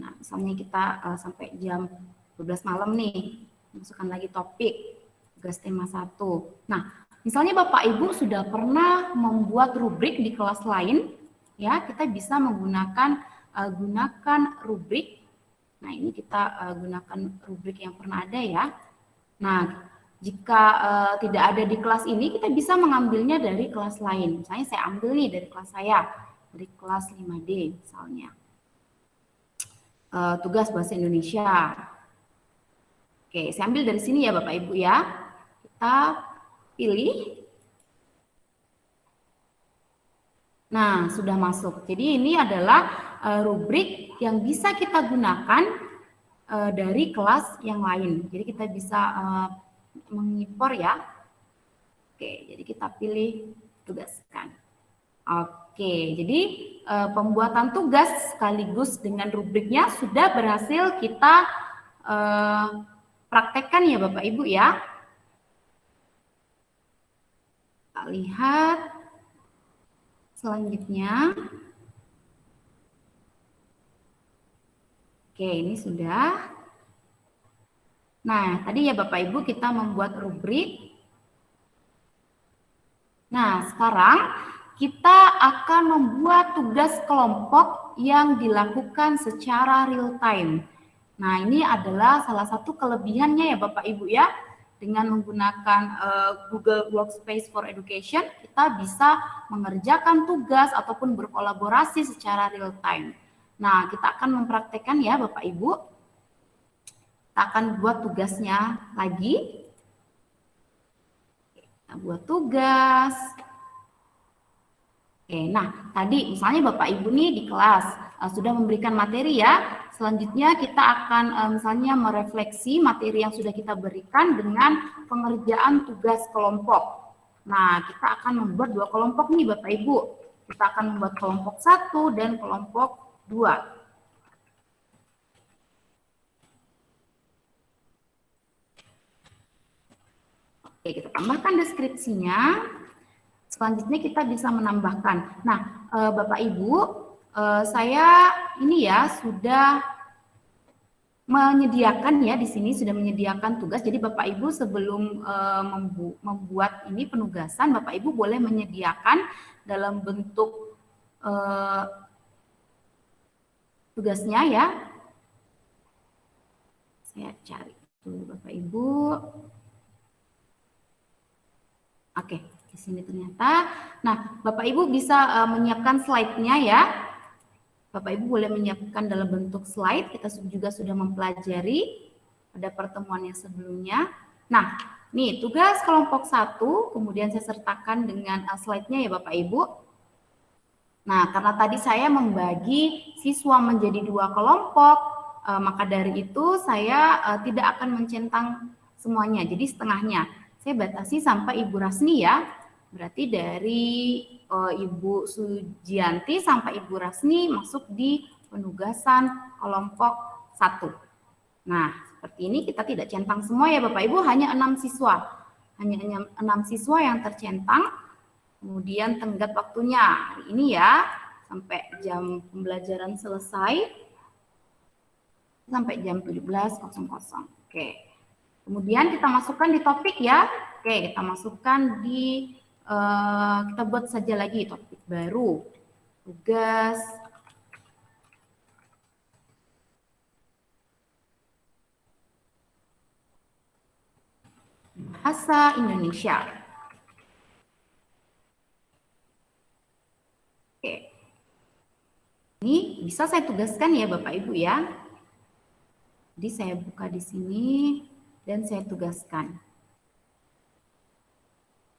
Nah, misalnya kita sampai jam 12 malam nih, masukkan lagi topik. Tugas tema 1. Nah, misalnya Bapak Ibu sudah pernah membuat rubrik di kelas lain, ya kita bisa menggunakan gunakan rubrik. Nah, ini kita gunakan rubrik yang pernah ada ya. Nah, jika tidak ada di kelas ini, kita bisa mengambilnya dari kelas lain. Misalnya saya ambil nih dari kelas saya, dari kelas 5D misalnya. Tugas bahasa Indonesia. Oke, saya ambil dari sini ya Bapak Ibu ya. Kita pilih. Nah, sudah masuk. Jadi ini adalah rubrik yang bisa kita gunakan dari kelas yang lain. Jadi kita bisa mengimpor ya. Oke, jadi kita pilih tugaskan. Oke, jadi pembuatan tugas sekaligus dengan rubriknya sudah berhasil kita praktekkan ya Bapak Ibu ya. Kita lihat selanjutnya. Oke, ini sudah. Nah, tadi ya Bapak Ibu kita membuat rubrik. Nah, sekarang kita akan membuat tugas kelompok yang dilakukan secara real time. Nah, ini adalah salah satu kelebihannya ya Bapak Ibu ya. Dengan menggunakan Google Workspace for Education, kita bisa mengerjakan tugas ataupun berkolaborasi secara real time. Nah, kita akan mempraktekkan ya Bapak Ibu. Kita akan buat tugasnya lagi. Kita buat tugas. Oke, nah tadi misalnya Bapak Ibu nih di kelas sudah memberikan materi ya. Selanjutnya kita akan misalnya merefleksi materi yang sudah kita berikan dengan pengerjaan tugas kelompok. Nah, kita akan membuat 2 kelompok nih Bapak Ibu. Kita akan membuat kelompok 1 dan kelompok 2. Oke, kita tambahkan deskripsinya. Selanjutnya kita bisa menambahkan. Nah, Bapak Ibu, saya ini ya sudah menyediakan ya di sini sudah menyediakan tugas. Jadi Bapak Ibu sebelum membuat ini penugasan, Bapak Ibu boleh menyediakan dalam bentuk tugasnya ya. Saya cari dulu Bapak Ibu. Oke, di sini ternyata. Nah, Bapak Ibu bisa menyiapkan slide-nya ya. Bapak Ibu boleh menyiapkan dalam bentuk slide. Kita juga sudah mempelajari pada pertemuan yang sebelumnya. Nah, nih tugas kelompok 1, kemudian saya sertakan dengan slide-nya ya Bapak Ibu. Nah, karena tadi saya membagi siswa menjadi 2 kelompok, maka dari itu saya tidak akan mencentang semuanya, jadi setengahnya. Saya batasi sampai Ibu Rasni ya, berarti dari Ibu Sujianti sampai Ibu Rasni masuk di penugasan kelompok 1. Nah, seperti ini kita tidak centang semua ya Bapak Ibu, hanya 6 siswa. Hanya 6 siswa yang tercentang, kemudian tenggat waktunya hari ini ya, sampai jam pembelajaran selesai, sampai jam 17.00. Oke. Kemudian kita masukkan di topik ya. Oke, kita masukkan di, kita buat saja lagi topik baru. Tugas bahasa Indonesia. Oke. Ini bisa saya tugaskan ya Bapak Ibu ya. Jadi saya buka di sini dan saya tugaskan.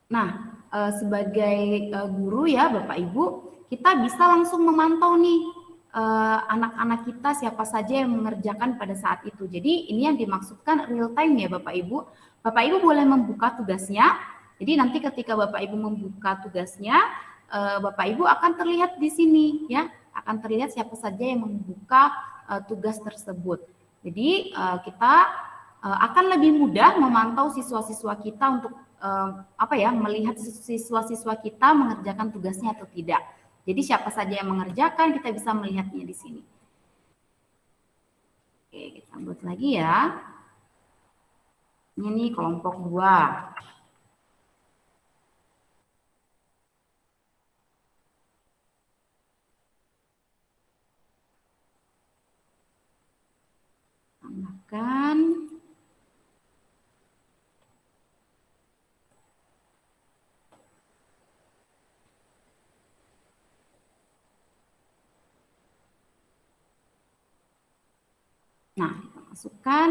Nah, sebagai guru ya Bapak Ibu, kita bisa langsung memantau nih anak-anak kita siapa saja yang mengerjakan pada saat itu. Jadi ini yang dimaksudkan real time ya Bapak Ibu. Bapak Ibu boleh membuka tugasnya. Jadi nanti ketika Bapak Ibu membuka tugasnya, Bapak Ibu akan terlihat di sini ya, akan terlihat siapa saja yang membuka tugas tersebut. Jadi kita akan lebih mudah memantau siswa-siswa kita untuk melihat siswa-siswa kita mengerjakan tugasnya atau tidak. Jadi siapa saja yang mengerjakan kita bisa melihatnya di sini. Oke, kita buat lagi ya. Ini kelompok 2. Tambahkan. Nah, kita masukkan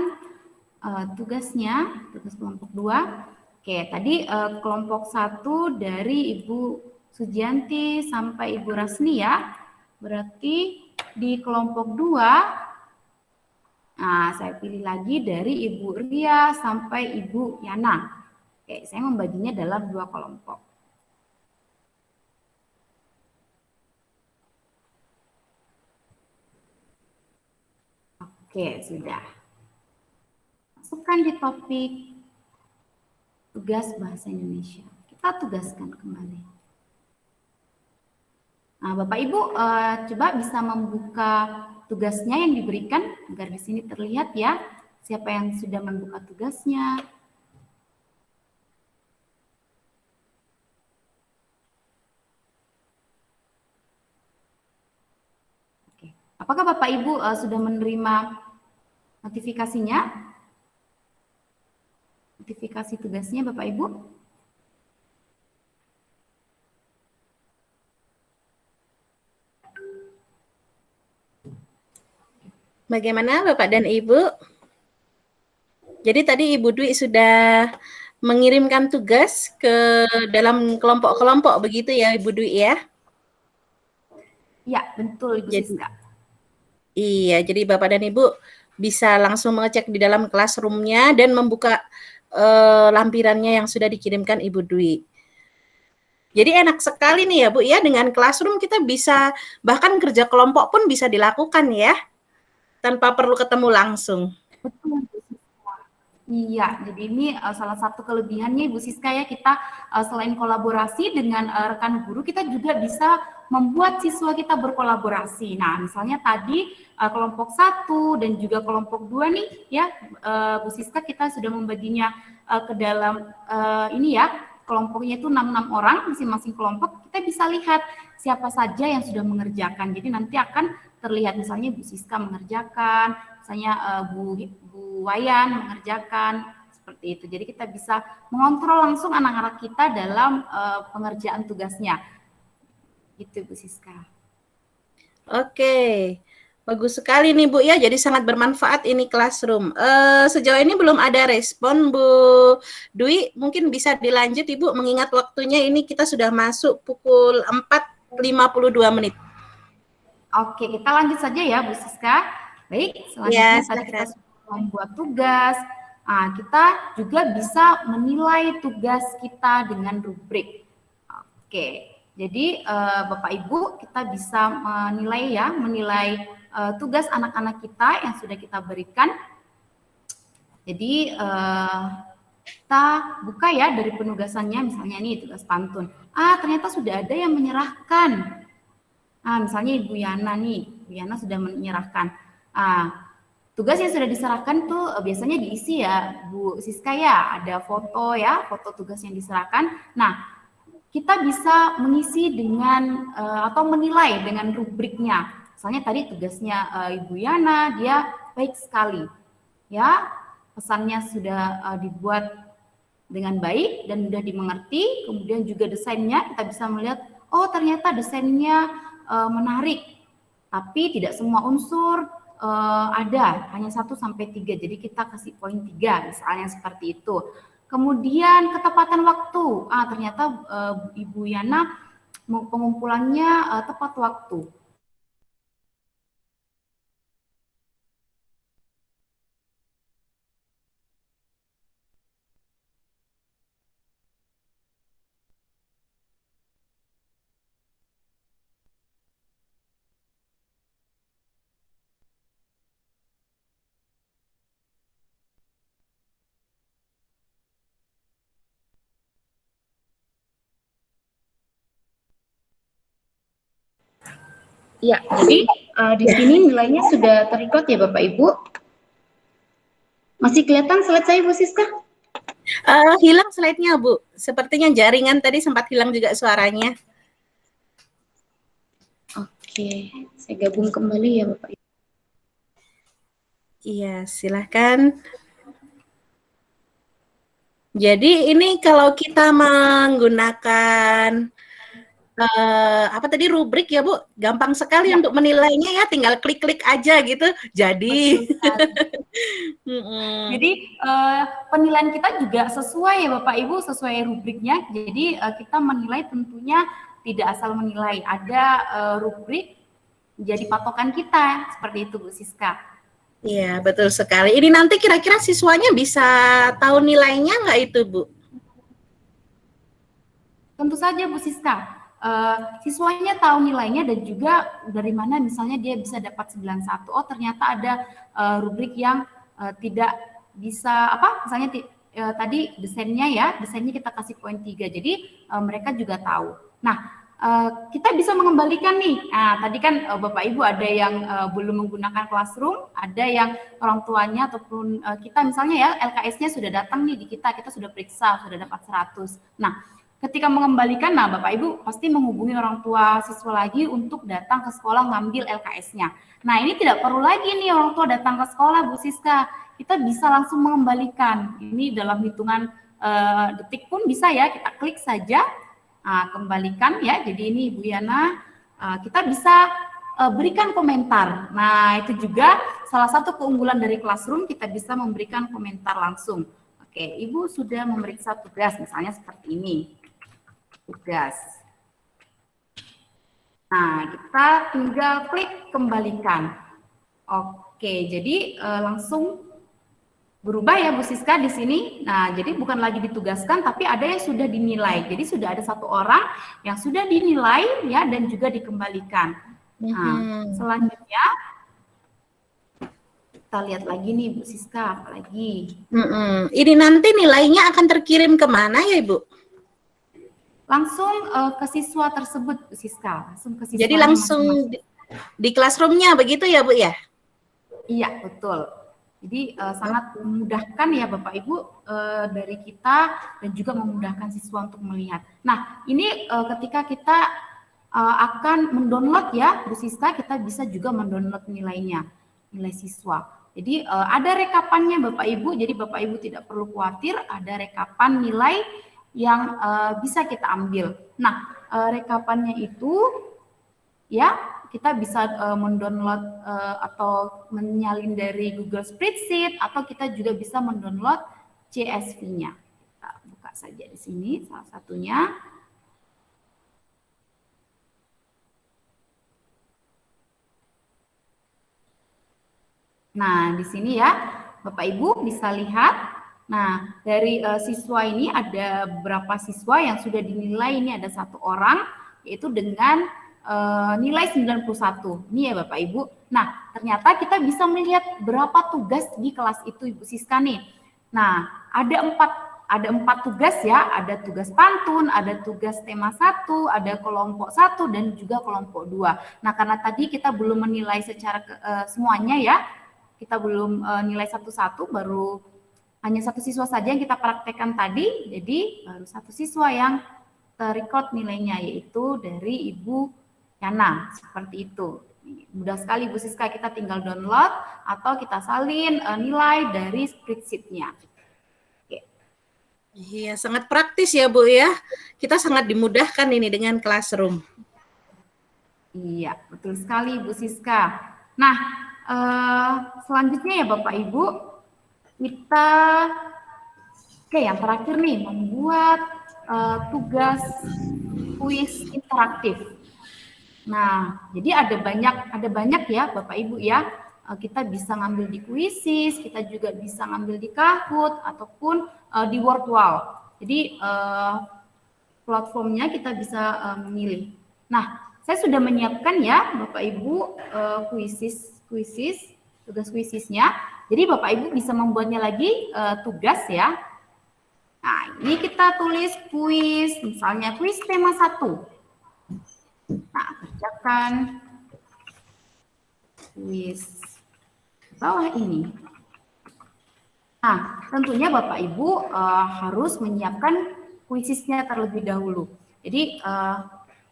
tugasnya, tugas kelompok 2. Oke, tadi kelompok 1 dari Ibu Sujianti sampai Ibu Rasni ya. Berarti di kelompok 2, nah saya pilih lagi dari Ibu Ria sampai Ibu Yana. Oke, saya membaginya dalam 2 kelompok. Oke, sudah. Masukkan di topik tugas bahasa Indonesia. Kita tugaskan kembali. Nah, Bapak Ibu coba bisa membuka tugasnya yang diberikan agar di sini terlihat ya siapa yang sudah membuka tugasnya. Oke. Apakah Bapak Ibu sudah menerima notifikasinya? Notifikasi tugasnya Bapak Ibu? Bagaimana Bapak dan Ibu? Jadi tadi Ibu Dwi sudah mengirimkan tugas ke dalam kelompok-kelompok begitu ya Ibu Dwi ya? Ya, betul Ibu Jadi, Siska. iya, jadi Bapak dan Ibu bisa langsung mengecek di dalam classroom-nya dan membuka lampirannya yang sudah dikirimkan Ibu Dwi. Jadi enak sekali nih ya Bu ya, dengan classroom kita bisa bahkan kerja kelompok pun bisa dilakukan ya, tanpa perlu ketemu langsung. Betul, Bu Siska. Iya, jadi ini salah satu kelebihannya Ibu Siska ya, kita selain kolaborasi dengan rekan guru, kita juga bisa membuat siswa kita berkolaborasi. Nah, misalnya tadi kelompok 1 dan juga kelompok 2 nih ya, Bu Siska kita sudah membaginya ke dalam ini ya, kelompoknya itu 6 orang, masing-masing kelompok, kita bisa lihat siapa saja yang sudah mengerjakan. Jadi nanti akan terlihat misalnya Bu Siska mengerjakan, misalnya Bu Wayan mengerjakan, seperti itu. Jadi kita bisa mengontrol langsung anak-anak kita dalam pengerjaan tugasnya. Gitu Bu Siska. Oke, bagus sekali nih Bu ya, jadi sangat bermanfaat ini classroom. Sejauh ini belum ada respon Bu Dwi, mungkin bisa dilanjut Ibu, mengingat waktunya ini kita sudah masuk pukul 4:52. Oke, kita lanjut saja ya Bu Siska. Baik, Ya, selanjutnya tadi kita silakan. sudah membuat tugas. Nah, kita juga bisa menilai tugas kita dengan rubrik. Oke, jadi Bapak Ibu kita bisa menilai ya, menilai tugas anak-anak kita yang sudah kita berikan. Jadi kita buka ya dari penugasannya, misalnya nih tugas pantun. Ternyata sudah ada yang menyerahkan. Misalnya Ibu Yana nih, Ibu Yana sudah menyerahkan. Tugas yang sudah diserahkan tuh biasanya diisi ya Bu Siska ya, ada foto ya, foto tugas yang diserahkan. Nah, kita bisa mengisi dengan atau menilai dengan rubriknya. Misalnya tadi tugasnya Ibu Yana, dia baik sekali. Ya, pesannya sudah dibuat dengan baik dan mudah dimengerti. Kemudian juga desainnya kita bisa melihat, oh ternyata desainnya menarik, tapi tidak semua unsur ada, hanya 1 sampai 3. Jadi kita kasih poin 3, misalnya seperti itu. Kemudian ketepatan waktu, ternyata Ibu Yana pengumpulannya tepat waktu. Ya, jadi di sini nilainya sudah terikot ya Bapak Ibu. Masih kelihatan slide saya Bu Siska? Hilang slide-nya Bu, sepertinya jaringan tadi sempat hilang juga suaranya. Oke, saya gabung kembali ya Bapak Ibu. Iya, silahkan. Jadi ini kalau kita menggunakan apa tadi rubrik ya Bu, gampang sekali Ya. untuk menilainya ya, tinggal klik-klik aja gitu. Jadi, Jadi penilaian kita juga sesuai ya Bapak Ibu, sesuai rubriknya. Jadi kita menilai tentunya tidak asal menilai, ada rubrik jadi patokan kita, seperti itu Bu Siska. Iya betul sekali. Ini nanti kira-kira siswanya bisa tahu nilainya nggak itu Bu? Tentu saja Bu Siska. Siswanya tahu nilainya dan juga dari mana misalnya dia bisa dapat 91. Oh ternyata ada rubrik yang tidak bisa misalnya tadi desainnya kita kasih poin 3. Jadi mereka juga tahu. Nah, kita bisa mengembalikan nih. Nah, tadi kan Bapak Ibu ada yang belum menggunakan Classroom, ada yang orang tuanya ataupun kita misalnya ya LKS-nya sudah datang nih di kita sudah periksa, sudah dapat 100. Nah, ketika mengembalikan, nah Bapak Ibu pasti menghubungi orang tua siswa lagi untuk datang ke sekolah ngambil LKS-nya. Nah, ini tidak perlu lagi nih orang tua datang ke sekolah, Bu Siska. Kita bisa langsung mengembalikan. Ini dalam hitungan detik pun bisa ya, kita klik saja. Kembalikan ya, jadi ini Ibu Yana, kita bisa berikan komentar. Nah, itu juga salah satu keunggulan dari Classroom, kita bisa memberikan komentar langsung. Oke, Ibu sudah memeriksa tugas, misalnya seperti ini, tugas. Nah, kita tinggal klik kembalikan. Oke, jadi langsung berubah ya Bu Siska di sini. Nah, jadi bukan lagi ditugaskan, tapi ada yang sudah dinilai. Jadi sudah ada 1 orang yang sudah dinilai ya dan juga dikembalikan. Nah, selanjutnya kita lihat lagi nih Bu Siska, apa lagi? Ini nanti nilainya akan terkirim kemana ya Ibu? Langsung ke siswa tersebut Bu Siska, langsung ke siswa. Jadi langsung di Classroom-nya begitu ya Bu ya? Iya, betul. Jadi sangat memudahkan ya Bapak Ibu dari kita dan juga memudahkan siswa untuk melihat. Nah, ini ketika kita akan mendownload ya Bu Siska, kita bisa juga mendownload nilainya, nilai siswa. Jadi ada rekapannya Bapak Ibu, jadi Bapak Ibu tidak perlu khawatir, ada rekapan nilai yang bisa kita ambil. Nah, rekapannya itu ya kita bisa mendownload atau menyalin dari Google Spreadsheet, atau kita juga bisa mendownload CSV-nya. Kita buka saja di sini salah satunya. Nah, di sini ya Bapak Ibu bisa lihat. Nah, dari siswa ini ada berapa siswa yang sudah dinilai, ini ada 1 orang, yaitu dengan nilai 91. Ini ya Bapak Ibu. Nah, ternyata kita bisa melihat berapa tugas di kelas itu Ibu Siska nih. Nah, ada 4 tugas ya, ada tugas pantun, ada tugas tema 1, ada kelompok 1 dan juga kelompok 2. Nah, karena tadi kita belum menilai secara semuanya ya. Kita belum nilai satu-satu, baru hanya 1 siswa saja yang kita praktekkan tadi. Jadi, baru 1 siswa yang terrecord nilainya, yaitu dari Ibu Yana, seperti itu. Mudah sekali Bu Siska, kita tinggal download atau kita salin nilai dari spreadsheet-nya. Iya, sangat praktis ya Bu ya. Kita sangat dimudahkan ini dengan Classroom. Iya, betul sekali Bu Siska. Nah, selanjutnya ya Bapak Ibu, kita yang terakhir nih, membuat tugas kuis interaktif. Nah, jadi ada banyak ya Bapak Ibu ya. Kita bisa ngambil di Quizzes, kita juga bisa ngambil di Kahoot ataupun di Wordwall. Jadi platformnya kita bisa memilih. Nah, saya sudah menyiapkan ya Bapak Ibu tugas Quizzes-nya. Jadi Bapak Ibu bisa membuatnya lagi tugas ya. Nah, ini kita tulis kuis, misalnya kuis tema 1. Nah, kerjakan kuis bawah ini. Nah, tentunya Bapak Ibu harus menyiapkan kuisisnya terlebih dahulu. Jadi,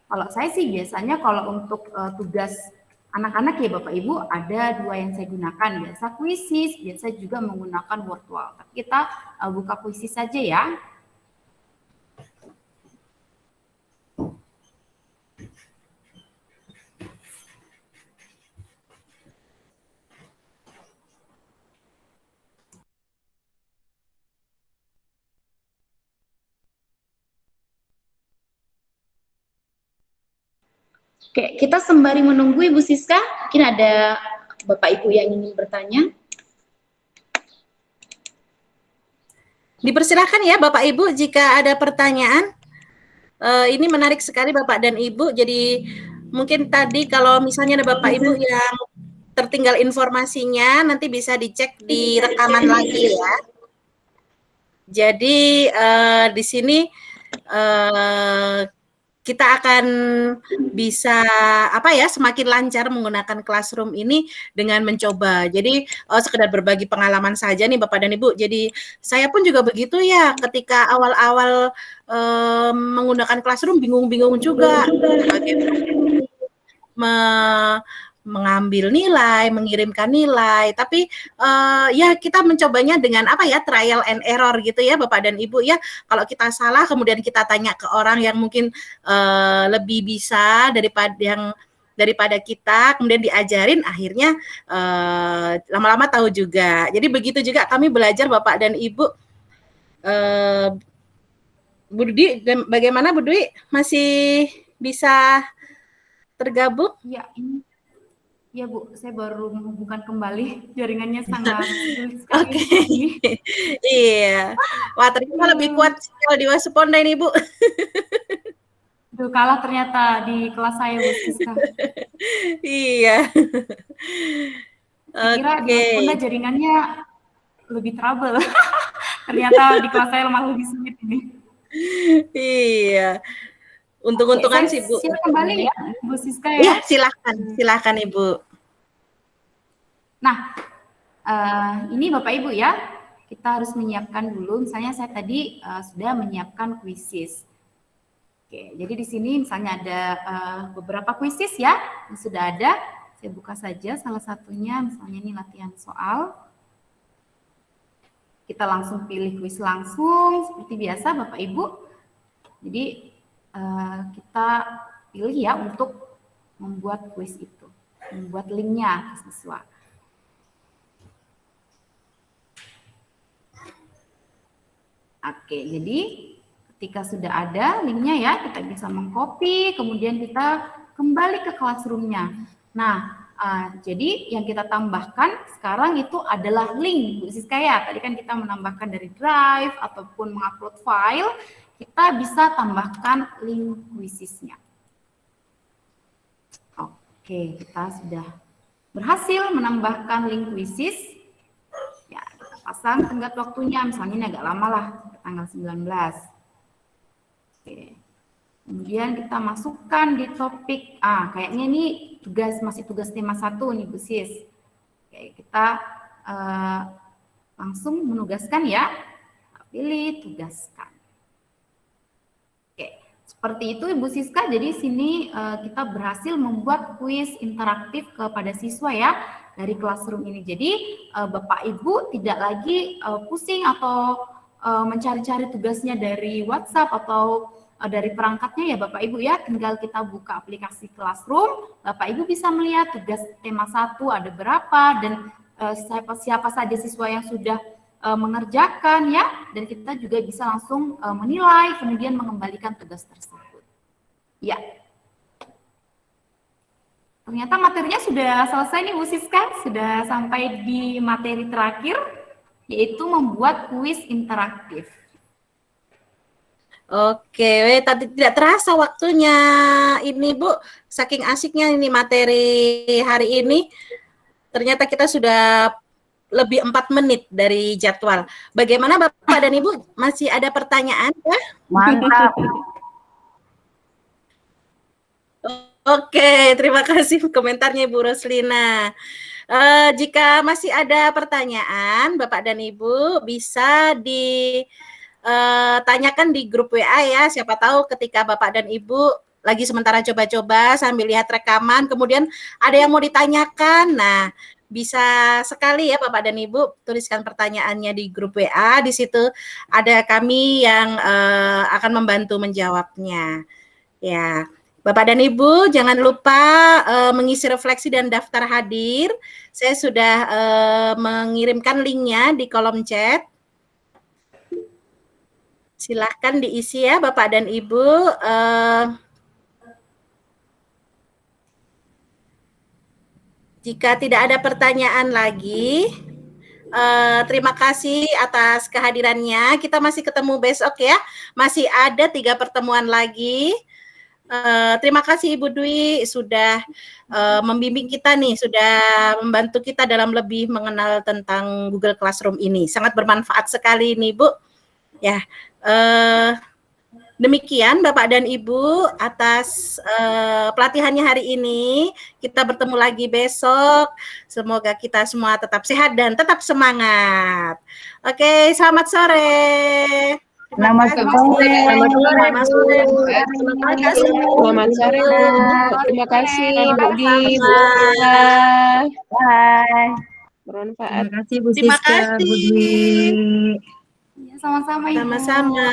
kalau saya sih biasanya kalau untuk tugas anak-anak ya Bapak Ibu, ada 2 yang saya gunakan. Biasa kuisis, biasa juga menggunakan Wordwall. Tapi kita buka kuisis saja ya. Oke, kita sembari menunggu Ibu Siska, mungkin ada Bapak Ibu yang ingin bertanya. Dipersilahkan ya Bapak Ibu jika ada pertanyaan. Ini menarik sekali Bapak dan Ibu. Jadi mungkin tadi kalau misalnya ada Bapak Ibu yang tertinggal informasinya, nanti bisa dicek di rekaman lagi ya. Jadi di sini kita akan bisa apa ya, semakin lancar menggunakan Classroom ini dengan mencoba. Jadi sekedar berbagi pengalaman saja nih Bapak dan Ibu. Jadi saya pun juga begitu ya, ketika awal-awal menggunakan Classroom bingung-bingung juga bagaimana mengambil nilai, mengirimkan nilai, tapi ya kita mencobanya dengan apa ya, trial and error gitu ya Bapak dan Ibu ya. Kalau kita salah kemudian kita tanya ke orang yang mungkin lebih bisa daripada kita, kemudian diajarin, akhirnya lama-lama tahu juga. Jadi begitu juga kami belajar Bapak dan Ibu. Bu Dwi, bagaimana Bu Dwi? Masih bisa tergabung? Ya, ini ya Bu, saya baru menghubungkan kembali, jaringannya sangat sulit sekali. Oke. Iya. Wah, ternyata lebih kuat sinyal di Wasuponda ini, Bu. Duh, kalah ternyata di kelas saya, Bu Siska. Iya. Saya kira di Oke. Wasuponda jaringannya lebih trouble. Ternyata di kelas saya malah lebih sulit ini. Iya. Untung-untungan Oke, sih, Bu. share kembali ya, Bu Siska ya. Iya, silakan Ibu. Nah, ini Bapak Ibu ya, kita harus menyiapkan dulu. Misalnya saya tadi sudah menyiapkan quizzes. Oke, jadi di sini misalnya ada beberapa quizzes ya yang sudah ada. Saya buka saja salah satunya, misalnya ini latihan soal. Kita langsung pilih quiz langsung seperti biasa Bapak Ibu. Jadi kita pilih ya untuk membuat quiz itu, membuat linknya ke siswa. Oke, jadi ketika sudah ada linknya ya, kita bisa mengcopy, kemudian kita kembali ke Classroom-nya. Nah, jadi yang kita tambahkan sekarang itu adalah link, Bu Siska ya. Tadi kan kita menambahkan dari Drive ataupun mengupload file, kita bisa tambahkan link quizzes-nya. Oke, kita sudah berhasil menambahkan link quizzes. Ya, kita pasang tenggat waktunya, misalnya ini agak lama lah, tanggal 19. Oke. Kemudian kita masukkan di topik, kayaknya ini masih tugas tema 1 nih Bu Sis. Oke, kita langsung menugaskan ya, pilih tugaskan. Oke, seperti itu Ibu Siska, jadi sini kita berhasil membuat kuis interaktif kepada siswa ya, dari Classroom ini. Jadi Bapak Ibu tidak lagi pusing atau mencari-cari tugasnya dari WhatsApp atau dari perangkatnya ya Bapak Ibu ya, tinggal kita buka aplikasi Classroom, Bapak Ibu bisa melihat tugas tema 1 ada berapa dan siapa saja siswa yang sudah mengerjakan ya, dan kita juga bisa langsung menilai kemudian mengembalikan tugas tersebut. Ya. Ternyata materinya sudah selesai nih Bu Siska, sudah sampai di materi terakhir yaitu membuat kuis interaktif. Oke, tadi tidak terasa waktunya ini Bu, saking asiknya ini materi hari ini. Ternyata kita sudah lebih 4 menit dari jadwal. Bagaimana Bapak dan Ibu, masih ada pertanyaan ya? Mantap. Oke, terima kasih komentarnya Ibu Roslina. Jika masih ada pertanyaan Bapak dan Ibu, bisa tanyakan di grup WA ya, siapa tahu ketika Bapak dan Ibu lagi sementara coba-coba sambil lihat rekaman, kemudian ada yang mau ditanyakan, nah bisa sekali ya Bapak dan Ibu tuliskan pertanyaannya di grup WA, di situ ada kami yang akan membantu menjawabnya. Ya, Bapak dan Ibu jangan lupa mengisi refleksi dan daftar hadir, saya sudah mengirimkan linknya di kolom chat. Silahkan diisi ya Bapak dan Ibu. Jika tidak ada pertanyaan lagi, terima kasih atas kehadirannya. Kita masih ketemu besok ya. Masih ada 3 pertemuan lagi. Terima kasih Ibu Dwi sudah membimbing kita nih, sudah membantu kita dalam lebih mengenal tentang Google Classroom ini. Sangat bermanfaat sekali nih Bu. Ya. Demikian Bapak dan Ibu atas pelatihannya hari ini. Kita bertemu lagi besok. Semoga kita semua tetap sehat dan tetap semangat. Oke, selamat sore. Selamat sore. Selamat sore. Terima kasih. Selamat sore, Bu. Terima kasih, Bu Di, Bu Siska. Bye. Bermanfaat. Terima kasih Bu Terima Siska, Bu kasih. Dwi. Ya, sama-sama Ibu. Sama-sama.